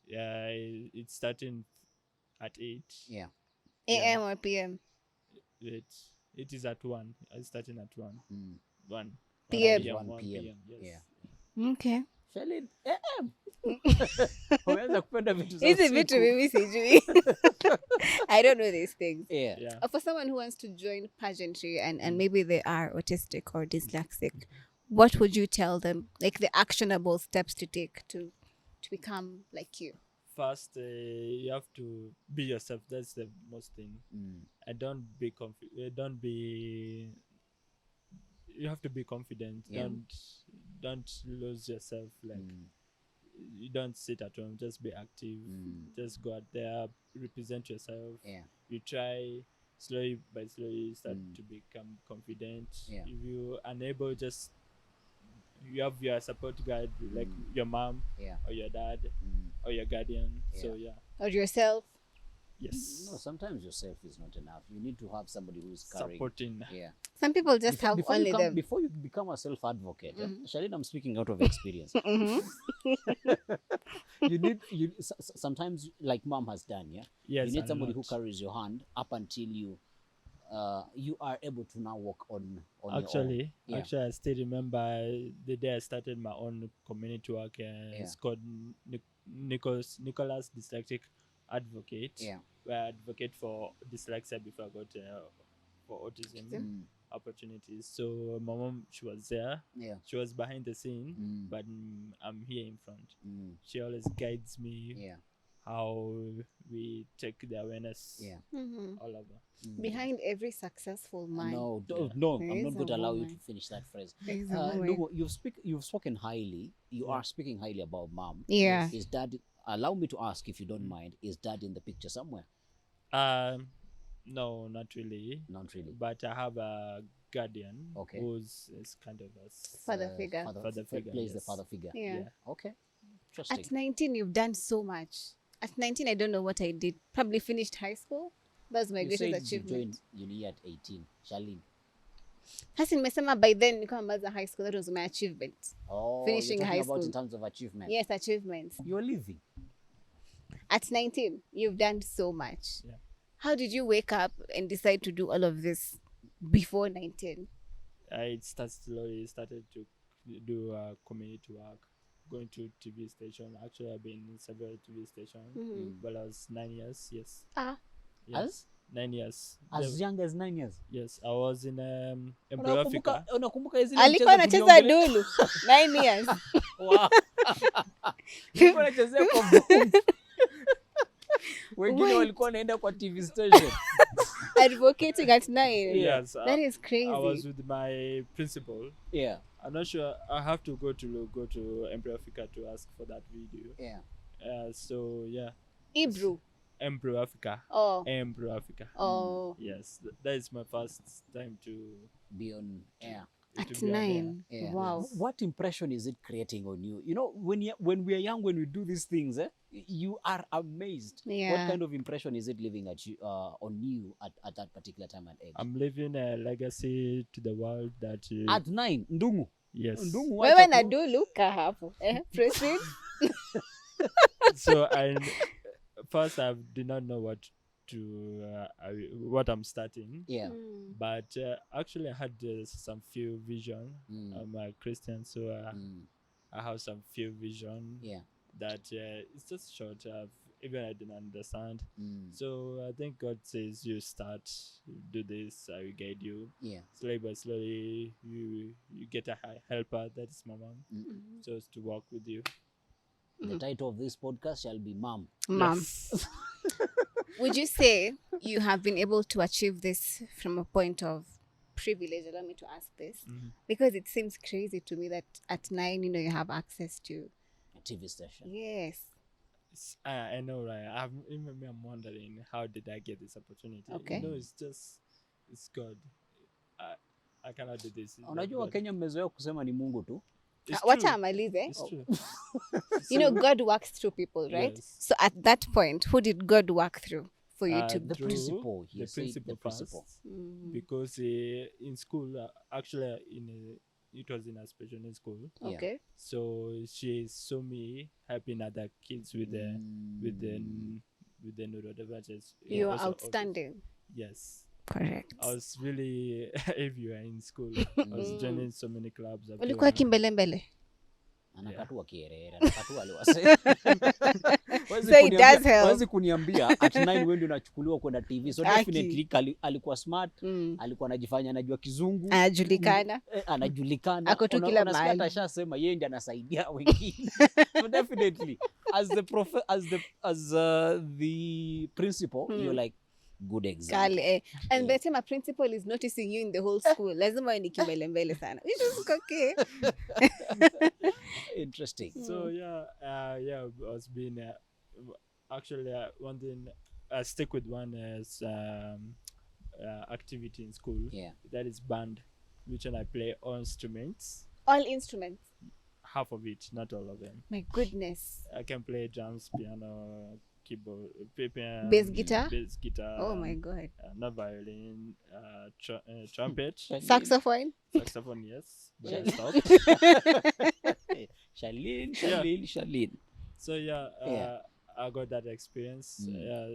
Yeah, it's starting at 8. Yeah. AM or PM? It is at 1. It's starting at 1. 1 PM. 1 PM. Yes. Yeah. Okay. Charlene, AM. Umeanza kupenda vitu za Hizi vitu mimi sijui. I don't know these things. Yeah. For someone who wants to join pageantry and maybe they are autistic or dyslexic, what would you tell them? Like the actionable steps to take to become like you? First, you have to be yourself. That's the most thing. And don't be you have to be confident. Don't lose yourself. Like you don't sit at home. Just be active. Just go out there, represent yourself. You try slowly by slowly start to become confident. If you are unable, just you have your support guide, like your mom or your dad or your guardian. So or yourself. Yes. No, sometimes yourself is not enough. You need to have somebody who is carrying. Supporting. Some people just have only them. Before you become a self-advocate, Charlene, I'm speaking out of experience. Sometimes, like mom has done, Yes, you need somebody who carries your hand up until you are able to now walk on Actually, your own. Actually, I still remember the day I started my own community work. It's called Nicholas Dyslexic Advocate. Where I advocate for dyslexia before I got for autism opportunities. So my mom, she was there. She was behind the scene, but I'm here in front. She always guides me how we take the awareness all over. Behind every successful mind. No, I'm not going to allow you to finish that phrase. You've spoken highly. You are speaking highly about mom. Yeah. Is dad? Allow me to ask, if you don't mind, is dad in the picture somewhere? No, not really. Not really. But I have a guardian who's is kind of a father figure. Father figure. Plays the father figure. Yeah. Okay. Interesting. At 19, you've done so much. At 19, I don't know what I did. Probably finished high school. That's my greatest achievement. You joined uni at 18. Charlene. Hasi nimesema by then nilikuwa nimemaliza high school. That was my achievement. Finishing high school. About in terms of achievement. Yes, achievements. You're living. At 19, you've done so much. Yeah. How did you wake up and decide to do all of this before 19? It slowly started to do community work, going to TV station. Actually, I've been in several TV stations. But I was 9 years. Yes. Yes. As? 9 years. As young as 9 years. Yes, I was in Africa. Unakumbuka hizi alikuwa anacheza dulu 9 years. Wow. Alikuwa anachezea kwa boom. Wengine walikuwa wanaenda kwa TV station. Advocating at 9. Yes. That is crazy. I was with my principal. Yeah. I'm not sure. I have to go to Emperor Africa to ask for that video. Yeah. So yeah. Hebrew. Emperor Africa. Oh. Emperor Africa. Oh. Yes, that is my first time to be on air. At 9. Yeah. Wow. What impression is it creating on you? You know, when we are young, when we do these things, you are amazed. Yeah. What kind of impression is it leaving on you at that particular time and age? I'm leaving a legacy to the world that at 9, Ndungu. Yes. Wewe na dulu ka hapo. Proceed. So first I did not know what I'm starting. Yeah. But actually I had some few vision. I'm a Christian, so I have some few vision. Yeah. That it's just short. Even I didn't understand. So I think God says you start, do this, I will guide you. Yeah. Slowly by slowly, you get a helper. That is my mom, just to work with you. The title of this podcast shall be Mom. Mom. Yes. Would you say you have been able to achieve this from a point of privilege? Allow me to ask this. Because it seems crazy to me that at 9, you have access to A TV station. Yes. I know, right? I'm wondering, how did I get this opportunity? Okay. It's God. I cannot do this. Unajua Kenya mmezoea kusema ni Mungu tu. Wacha amalize. It's true. God works through people, right? Yes. So at that point, who did God work through for you to The principal. The principal first. Because in school, actually, it was in a special needs school. Okay. So she saw me helping other kids with the neurodivergence. You are outstanding. Yes. Correct. I was really everywhere in school. I was joining so many clubs. Ulikuwa kimbelembele. Anakatua kierere, anakatua aliwase. So it does help. Wazi kuniambia at 9 wewe ndio unachukuliwa kwenda TV. So definitely alikuwa smart, alikuwa anajifanya anajua kizungu. Anajulikana. Anajulikana. Ako tu kila mahali. Atashasema yeye ndiye anasaidia wengine. So definitely as the principal, you're like good example. And by the time a principal is noticing you in the whole school, lazima ni kimbelembele sana. Which is okay. Interesting. So I was being actually one thing. I stick with one as activity in school. Yeah. That is band, which I play all instruments. All instruments. Half of it, not all of them. My goodness. I can play drums, piano, keyboard, bass guitar. Oh my god. Not violin, trumpet. Saxophone. Saxophone, yes. But I stopped. Shalin. So I got that experience.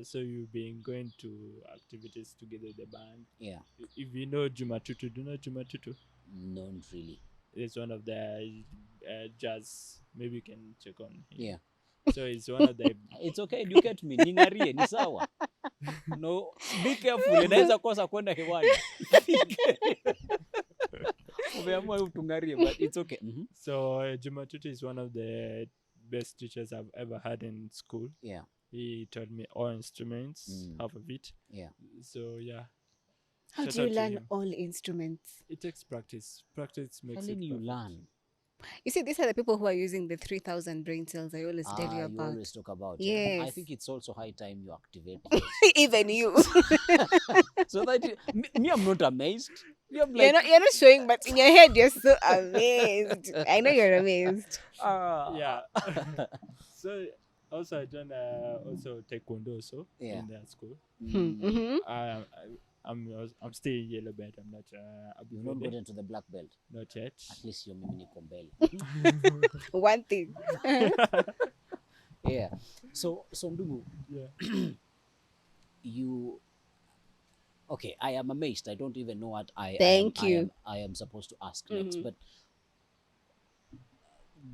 So you've been going to activities together with the band. Yeah. If you know Jumatutu, do you know Jumatutu? Not really. It's one of the jazz. Maybe you can check on him. Yeah. So it's one of the. It's okay, educate me. Ningarie ni sawa. No, be careful. Inaweza kosa kwenda hewani. Umeamua utungarie, but it's okay. So Jumatutu is one of the best teachers I've ever had in school. Yeah. He taught me all instruments, half of it. Yeah. So How do you learn all instruments? It takes practice. Practice makes it. How do you perfect. learn? You see, these are the people who are using the 3,000 brain cells I always tell you about. You always talk about. Yes. I think it's also high time you activate those. Even you. So that me, I'm not amazed. You're not showing, but in your head you're so amazed. I know you're amazed. Yeah. So also I joined also taekwondo also in that school. I'm still in yellow belt. I'm not. You've not gotten to the black belt. Not yet. At least you're mimi niko mbele. One thing. Yeah. So Ndugu. Yeah. You. Okay, I am amazed. I don't even know what I am supposed to ask next, but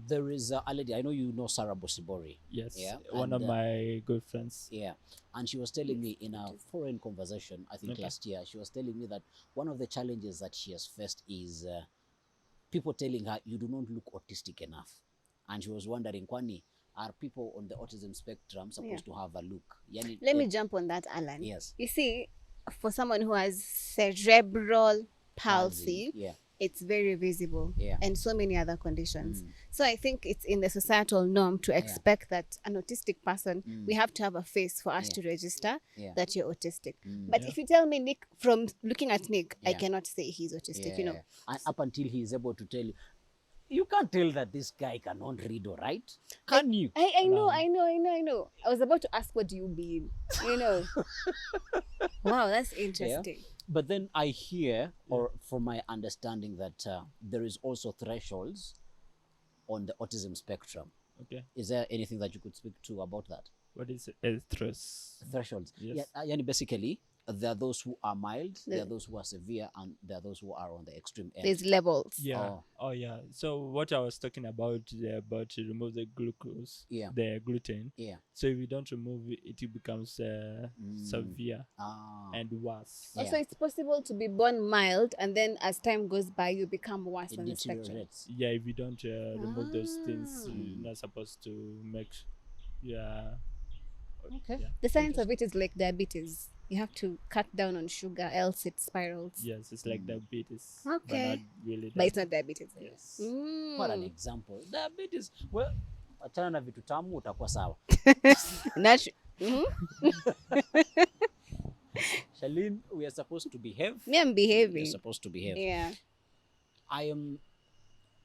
there is a lady, I know you know Sarah Bosibori. Yes. Yeah. One of my good friends. Yeah. And she was telling me in a foreign conversation, I think last year, she was telling me that one of the challenges that she has faced is people telling her, you do not look autistic enough. And she was wondering, kwani, are people on the autism spectrum supposed to have a look? Let me jump on that, Alan. Yes. You see, for someone who has cerebral palsy, it's very visible, and so many other conditions. So I think it's in the societal norm to expect that an autistic person, we have to have a face for us to register that you're autistic. But if you tell me Nick, from looking at Nick, I cannot say he's autistic, you know. And up until he is able to tell you, you can't tell that this guy cannot read or write. Can you? I know. I was about to ask, what do you mean? You know. Wow, that's interesting. Yeah. But then I hear, or from my understanding, that there is also thresholds on the autism spectrum. Okay. Is there anything that you could speak to about that? What is a Thresholds? Yes. Yeah, basically, there are those who are mild, there are those who are severe, and there are those who are on the extreme end. There's levels. Yeah. Oh, yeah. So what I was talking about to remove the glucose, the gluten. Yeah. So if you don't remove it, it becomes severe and worse. Also, it's possible to be born mild, and then as time goes by, you become worse on the spectrum. Yeah, if you don't remove those things, you're not supposed to make. Yeah. Okay. Yeah. The science of it is like diabetes. You have to cut down on sugar, else it spirals. Yes, it's like diabetes. Okay. But not really. But it's not diabetes. Yes. What an example. Diabetes. Well, achana na vitu tamu utakuwa sawa. Charlene, we are supposed to behave. Me, I'm behaving. You're supposed to behave. Yeah. I am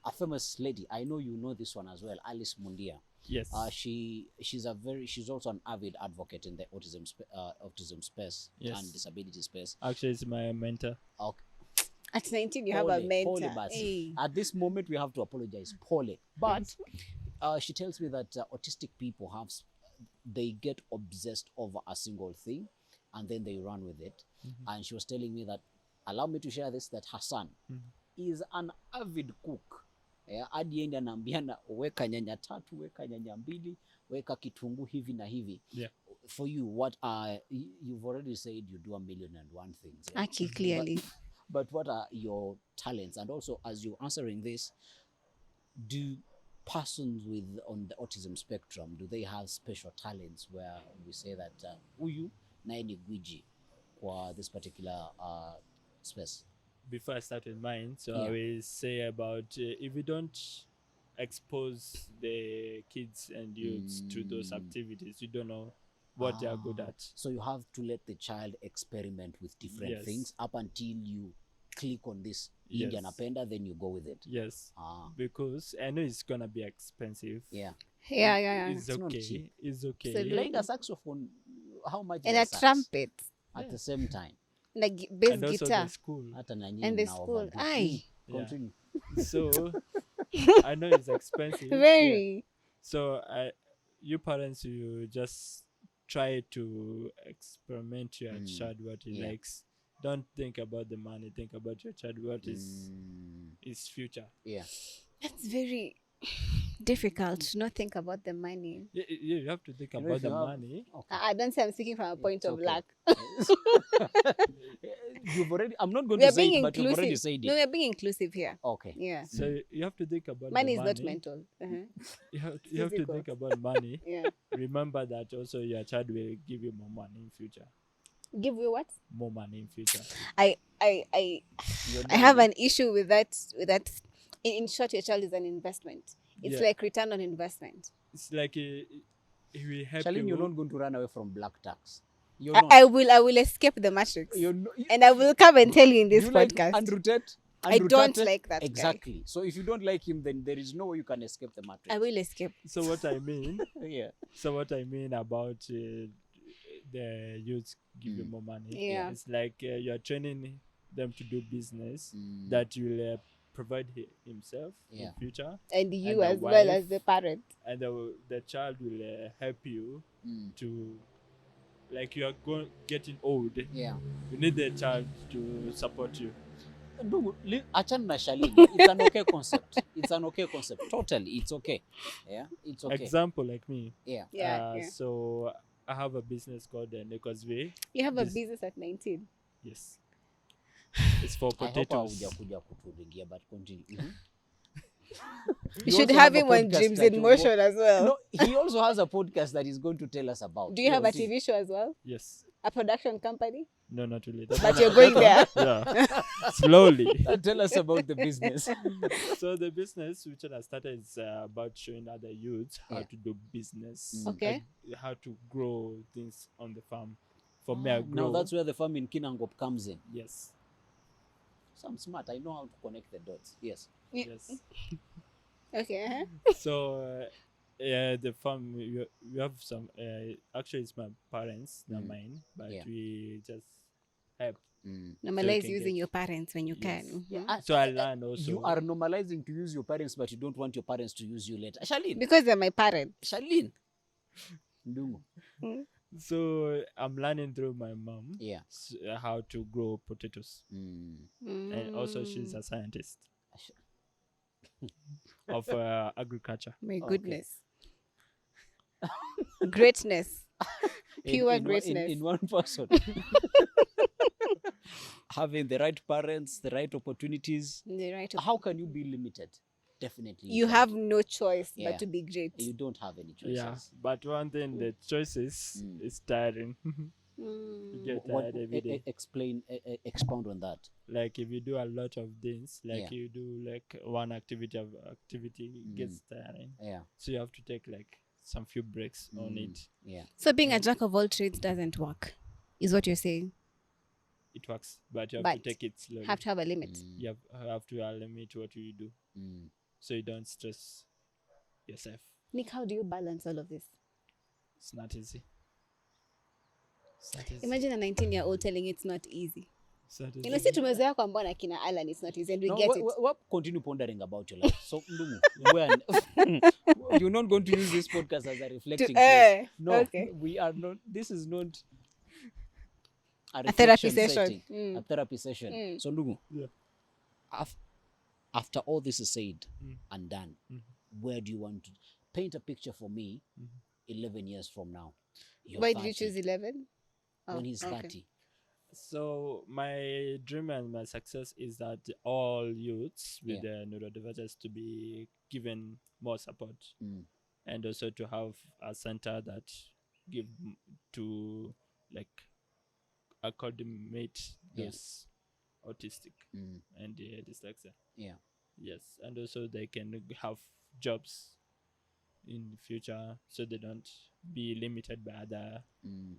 a famous lady. I know you know this one as well, Alice Mundia. Yes. She's also an avid advocate in the autism space and disability space. Actually, it's my mentor. Okay. At 19, you have a mentor. Hey. At this moment, we have to apologize, Polly. But she tells me that autistic people they get obsessed over a single thing, and then they run with it. And she was telling me that, allow me to share this, that her son is an avid cook. Hadi endi anaambiana weka nyanya 3, weka nyanya 2, weka kitunguu hivi na hivi. Yeah. For you, what you've already said you do 1,000,001 things. Actually, clearly. But what are your talents? And also, as you're answering this, do persons on the autism spectrum, do they have special talents where we say that huyu naye ni gwiji kwa this particular space? Before I start with mine, so I will say about if you don't expose the kids and youths to those activities, you don't know what they are good at. So you have to let the child experiment with different things up until you click on this Indian apenda, then you go with it. Yes. Because I know it's gonna be expensive. Yeah. It's okay. It's okay. So like a saxophone, how much? And a trumpet at the same time. Like bass and also guitar. The school. And the school. Aye. Continue. So I know it's expensive. Very. Yeah. So you parents, you just try to experiment your child what he likes. Don't think about the money. Think about your child. What is his future? Yeah. That's very difficult to not think about the money. Yeah, you have to think about the money. Okay. I don't say I'm speaking from a point of lack. You've already. I'm not going to say it, but you've already said it. No, we're being inclusive here. Okay. Yeah. So you have to think about money. The money is not mental. You have to think about money. Yeah. Remember that also your child will give you more money in future. Give you what? More money in future. I have an issue with that. In short, your child is an investment. It's like return on investment. It's like it will help Charlene, you. You're not going to run away from black tax. I will escape the matrix. And I will come and tell you in this podcast. Like Andrew Tate? I don't like that exactly. Guy. So if you don't like him, then there is no way you can escape the matrix. I will escape. So what I mean, So what I mean about the youth give you more money. Yeah. It's like you are training them to do business that will provide himself in future. And you as well as the parent. And the child will help you to, like you are getting old. Yeah. You need the child to support you. Achana na Charlene. It's an okay concept. It's an okay concept. Totally. It's okay. Yeah. It's okay. Example like me. Yeah. So I have a business called Nekos Way. You have a business at 19? Yes. It's for potatoes. I hope but continue. You should have him on Dreams in Motion as well. No, he also has a podcast that he's going to tell us about. Do you have a TV show as well? Yes. A production company? No, not really. But you're going there. Yeah. Slowly. Tell us about the business. So the business which I started is about showing other youths how to do business. Okay. How to grow things on the farm. For me, I grow. Now that's where the farm in Kinangop comes in. Yes. So I'm smart. I know how to connect the dots. Yes. Yes. Okay. So the farm we have some. Actually, it's my parents, not mine. But we just help. Normalize using your parents when you can. So I learned also. You are normalizing to use your parents, but you don't want your parents to use you later. Charlene. Because they're my parents. Charlene. Ndungu. So I'm learning through my mom. Yeah. How to grow potatoes. And also she's a scientist of agriculture. My goodness. Greatness. Pure greatness. In one person. Having the right parents, the right opportunities. How can you be limited? Definitely. You have no choice but to be great. You don't have any choices. Yeah, but one thing, the choices is tiring. You get tired every day. Expound on that. Like if you do a lot of things, like you do like one activity, it gets tiring. Yeah. So you have to take like some few breaks on it. Yeah. So being a jack of all trades doesn't work, is what you're saying? It works, but you have to take it slowly. Have to have a limit. You have to limit what you do, so you don't stress yourself. Nick, how do you balance all of this? It's not easy. Imagine a 19-year-old telling you it's not easy. You know, see tumezoea kwa mbona kina Alan, it's not easy, and we get it. Continue pondering about your life. So, you're not going to use this podcast as a reflecting place. No, okay. We are not. This is not a therapy session. A therapy session. So, Ndungu, after all this is said and done, where do you want to paint a picture for me 11 years from now? Why did you choose 11? When he's 30. So my dream and my success is that all youths with neurodivergence to be given more support, and also to have a center that give to like accommodate those autistic and dyslexia. Yeah. Yes, and also they can have jobs in the future, so they don't be limited by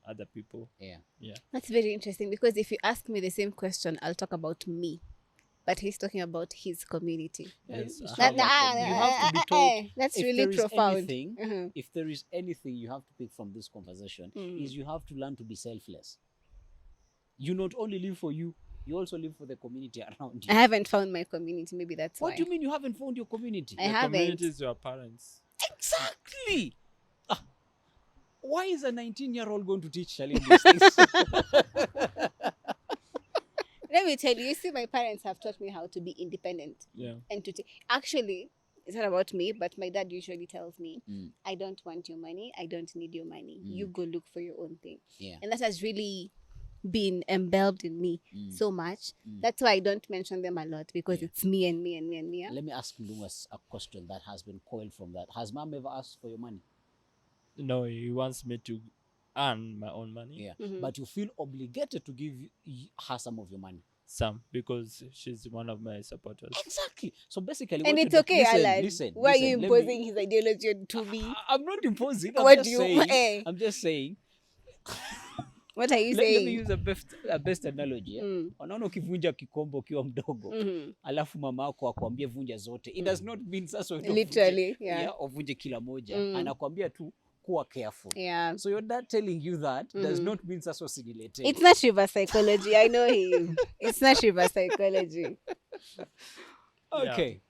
other people. Yeah. That's very interesting, because if you ask me the same question, I'll talk about me, but he's talking about his community. Yes. You have to be told. That's really profound. If there is anything you have to pick from this conversation, is you have to learn to be selfless. You not only live for you, you also live for the community around you. I haven't found my community. Maybe that's why. What do you mean you haven't found your community? I haven't. Community is your parents. Exactly. Why is a 19-year-old going to teach Charlene these things? Let me tell you, you see, my parents have taught me how to be independent. Yeah. And to actually, it's not about me, but my dad usually tells me, I don't want your money. I don't need your money. You go look for your own thing. Yeah. And that has really been embellished in me so much. That's why I don't mention them a lot, because it's me and me and me and me. Let me ask Lungas a question that has been coiled from that. Has mom ever asked for your money? No, he wants me to earn my own money. Yeah. But you feel obligated to give her some of your money. Some, because she's one of my supporters. Exactly. So basically, and it's okay, Alan. Why are you imposing his ideology to me? I'm not imposing. I'm just saying. What are you saying? Let me use a best analogy. Unaona ukivunja kikombe ukiwa mdogo, alafu mama yako akwambie vunja zote. It does not mean sasa literally, uvunje kila moja. Anakwambia tu kuwa careful. Yeah. So your dad telling you that does not mean sasa usinilete. It's not reverse psychology. I know him. It's not reverse psychology. Okay.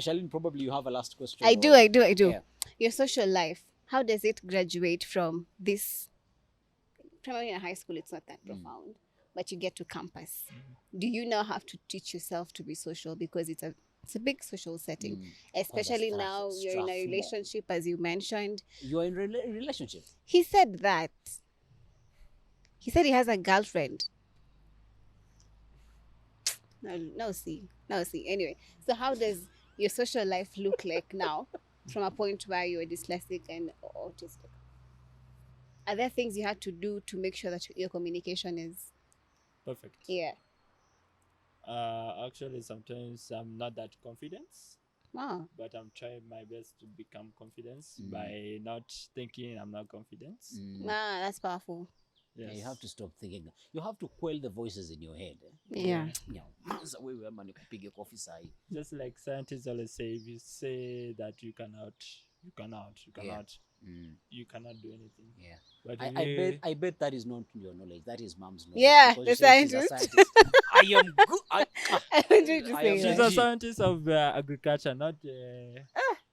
Charlene, probably you have a last question. I do. Yeah. Your social life, how does it graduate from this? Primarily in high school, it's not that profound, but you get to campus. Do you now have to teach yourself to be social, because it's a big social setting, especially now you're in a relationship, as you mentioned. You're in a relationship. He said that. He said he has a girlfriend. No, see. Anyway, so how does your social life look like now, from a point where you're dyslexic and autistic? Are there things you had to do to make sure that your communication is perfect? Yeah. Actually, sometimes I'm not that confident. But I'm trying my best to become confident by not thinking I'm not confident. That's powerful. Yes. Yeah, you have to stop thinking. You have to quell the voices in your head. Yeah. Just like scientists always say, if you say that you cannot. You cannot do anything. Yeah. But I bet that is not your knowledge. That is mom's knowledge. Yeah, because the she said she's a scientist. scientist. I am good. I wanted to I say am she's that. a scientist of agriculture, not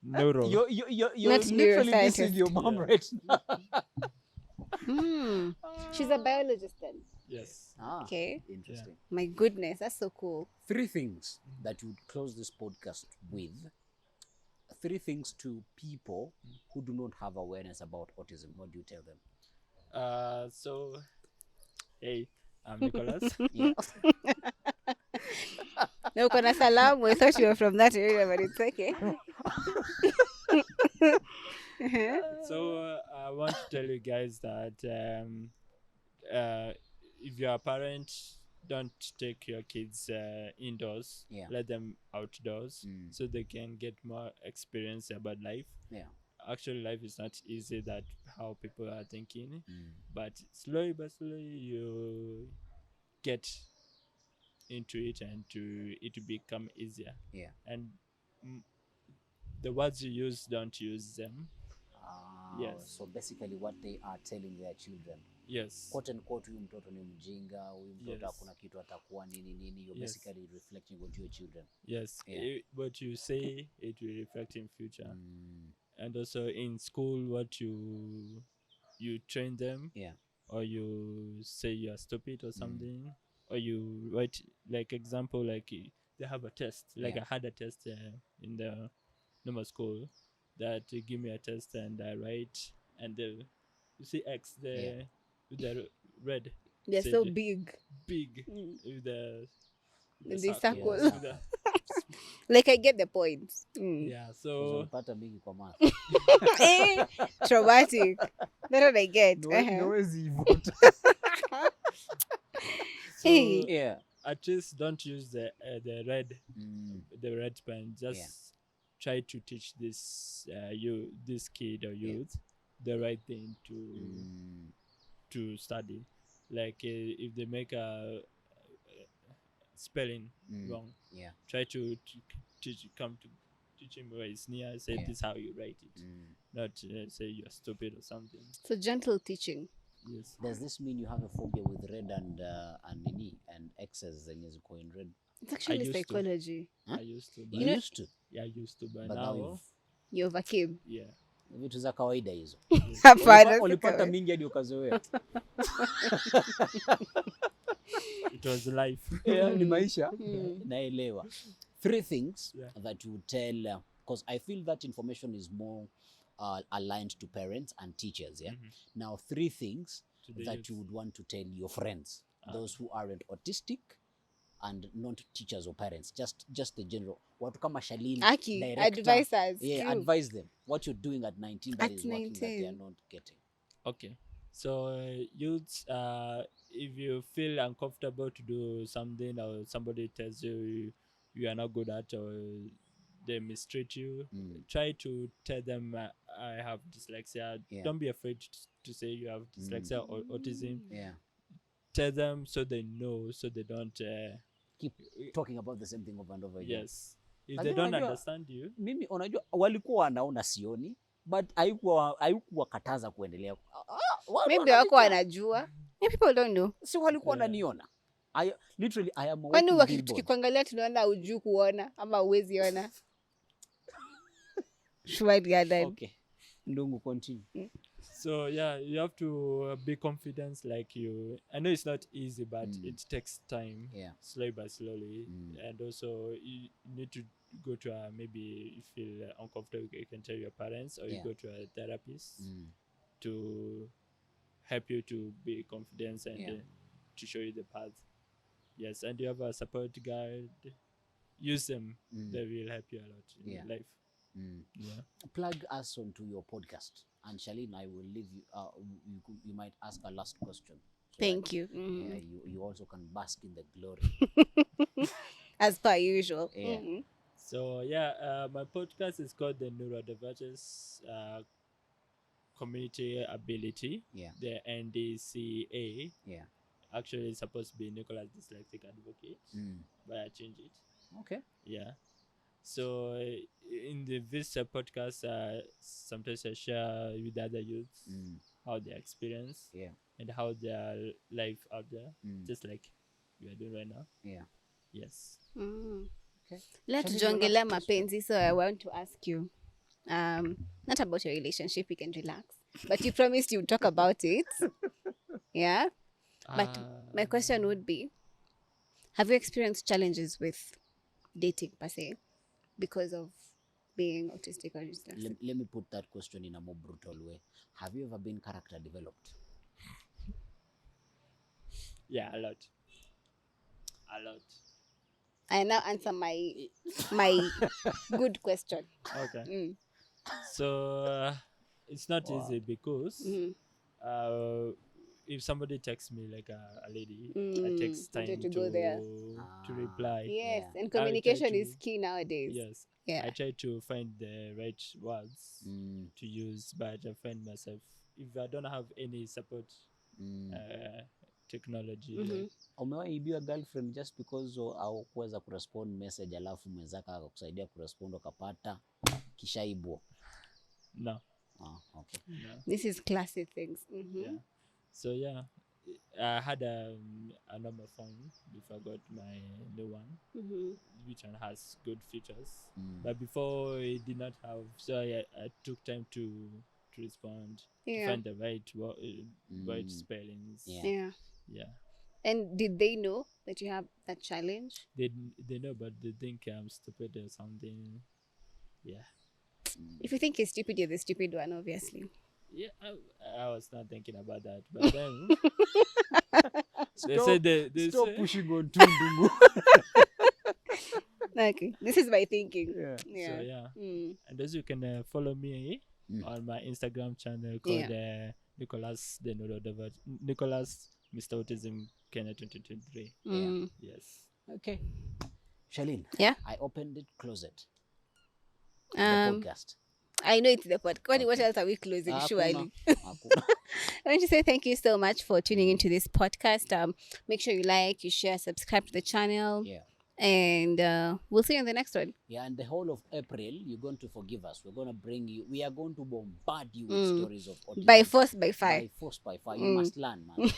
neuro. You're Not literally neuroscientist. dissing your mom Yeah. right now. She's a biologist then. Yes. Okay. Interesting. My goodness, that's so cool. 3 things that you would close this podcast with. 3 things to people who do not have awareness about autism. What do you tell them? So, hey, I'm Nicholas. Yeah. No, Kona Salam, we thought you were from that area, but it's okay. So I want to tell you guys that if you're a parent, don't take your kids indoors. Yeah. Let them outdoors so they can get more experience about life. Yeah. Actually, life is not easy that how people are thinking, but slowly but slowly you get into it and it become easier. Yeah. And the words you use, don't use them. Yes. So basically what they are telling their children. Yes. Quote unquote, huyu mtoto ni mjinga, huyu mtoto Yes. hakuna kitu atakuwa nini. You're Yes. basically reflecting onto your children. Yes. Yeah. What you say, it will reflect in future. And also in school, what you train them. Yeah. Or you say you are stupid or something. Or you write, like example, like they have a test. Like I had a test in the normal school that give me a test and I write and you see X the with the red. They're so big. Big with the circle. Yeah. With the, Like I get the point. yeah, so Pata mingi kwa math. Traumatic. That's what I get. so Yeah. at least don't use the red pen. Just try to teach this kid or youth the right thing to study. Like if they make a spelling wrong, try to teach him where it's near. Say this is how you write it, not say you're stupid or something. So gentle teaching. Yes. Does this mean you have a phobia with red and X's zenye ziko in red? It's actually used to. psychology. I used to, You used to? yeah, I used to, but But now You overcame. yeah. Vitu za kawaida hizo. Hapana, Ulipata mingi hadi ukazoea. It was life. Ni maisha. Naelewa. 3 things that you would tell, because I feel that information is more aligned to parents and teachers. Now 3 things that you would want to tell your friends, those who aren't autistic and not teachers or parents, just the general. Watu kama Shalini, advise us. Yeah, advise them what you're doing at 19 that is working 19. that they are not getting. Okay, so youths, if you feel uncomfortable to do something or somebody tells you you are not good at or they mistreat you, try to tell them I have dyslexia. Don't be afraid to say you have dyslexia or autism. Tell them so they know, so they don't keep talking about the same thing over and over again. Yes. If they don't understand you. Mimi unajua walikuwa wanaona sioni, but haikuwa kataza kuendelea. Maybe wako wanajua. People don't know. Si walikuwa wananiona. Literally I am kwani tukikuangalia tunaona hujui kuona ama uwezi ona. Okay. Ndungu, continue. So yeah, you have to be confident. Like I know it's not easy, but it takes time. Slowly by slowly, and also you need to go to maybe you feel uncomfortable, you can tell your parents, or you go to a therapist to help you to be confident and to show you the path. Yes, and you have a support guide. Use them; they will help you a lot in life. Plug us onto your podcast, and Shalini, I will leave you. You might ask a last question. So Thank you. Yeah, you also can bask in the glory, as per usual. So my podcast is called the Neurodivergence Community Ability. The NDCA. Actually, it's supposed to be Nicholas Dyslexic Advocate, but I changed it. Okay. Yeah. So in this podcast, sometimes I share with other youths how their experience and how their life out there, just like we are doing right now. Yes. Okay. Let's tuongelea mapenzi, so I want to ask you not about your relationship, you can relax, but you promised you would talk about it. But my question would be, have you experienced challenges with dating per se because of being autistic or dyslexic? Let me put that question in a more brutal way. Have you ever been character developed? Yeah, a lot. I now answer my good question. Okay. So it's not easy because if somebody texts me like a lady, it takes time to go there to reply. Yes, and communication is key nowadays. Yes. I try to find the right words to use, but I find myself, if I don't have any support technology. Umewaibiwa girlfriend just because au kuweza kurespond message alafu mwenzaka akakusaidia kurespond ukapata kishaibwa? No. Okay. No. This is classic things. Yeah. So I had a normal phone before I got my new one, which one has good features. But before it did not have, so I took time to respond, to find the right spellings. Yeah. Yeah. And did they know that you have that challenge? They know, but they think I'm stupid or something. Yeah. If you think you're stupid, you're the stupid one, obviously. Yeah, I was not thinking about that, but then they said they stop say, pushing on Tundumu. Okay, this is my thinking. So and as you can follow me on my Instagram channel called Nicholas Mr. Autism Kenya 2023. Yes. Okay. Charlene. Yeah. I opened it, close it. The podcast. I know it's the podcast. What else are we closing? Surely. I want to say thank you so much for tuning into this podcast. Make sure you like, you share, subscribe to the channel. Yeah. And we'll see you in the next one. Yeah, and the whole of April, you're going to forgive us. We are going to bombard you with stories of autism. By force, by fire. By force, by fire. You must learn, man.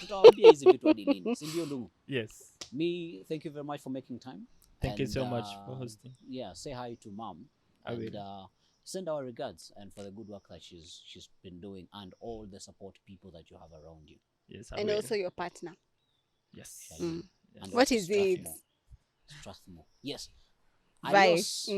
Yes. Me, thank you very much for making time. Thank you so much for hosting. Yeah, say hi to Mom. I will. Send our regards and for the good work that she's been doing and all the support people that you have around you. Yes, and also your partner. Yes. And what is it? Strathmore. Yes. Adios.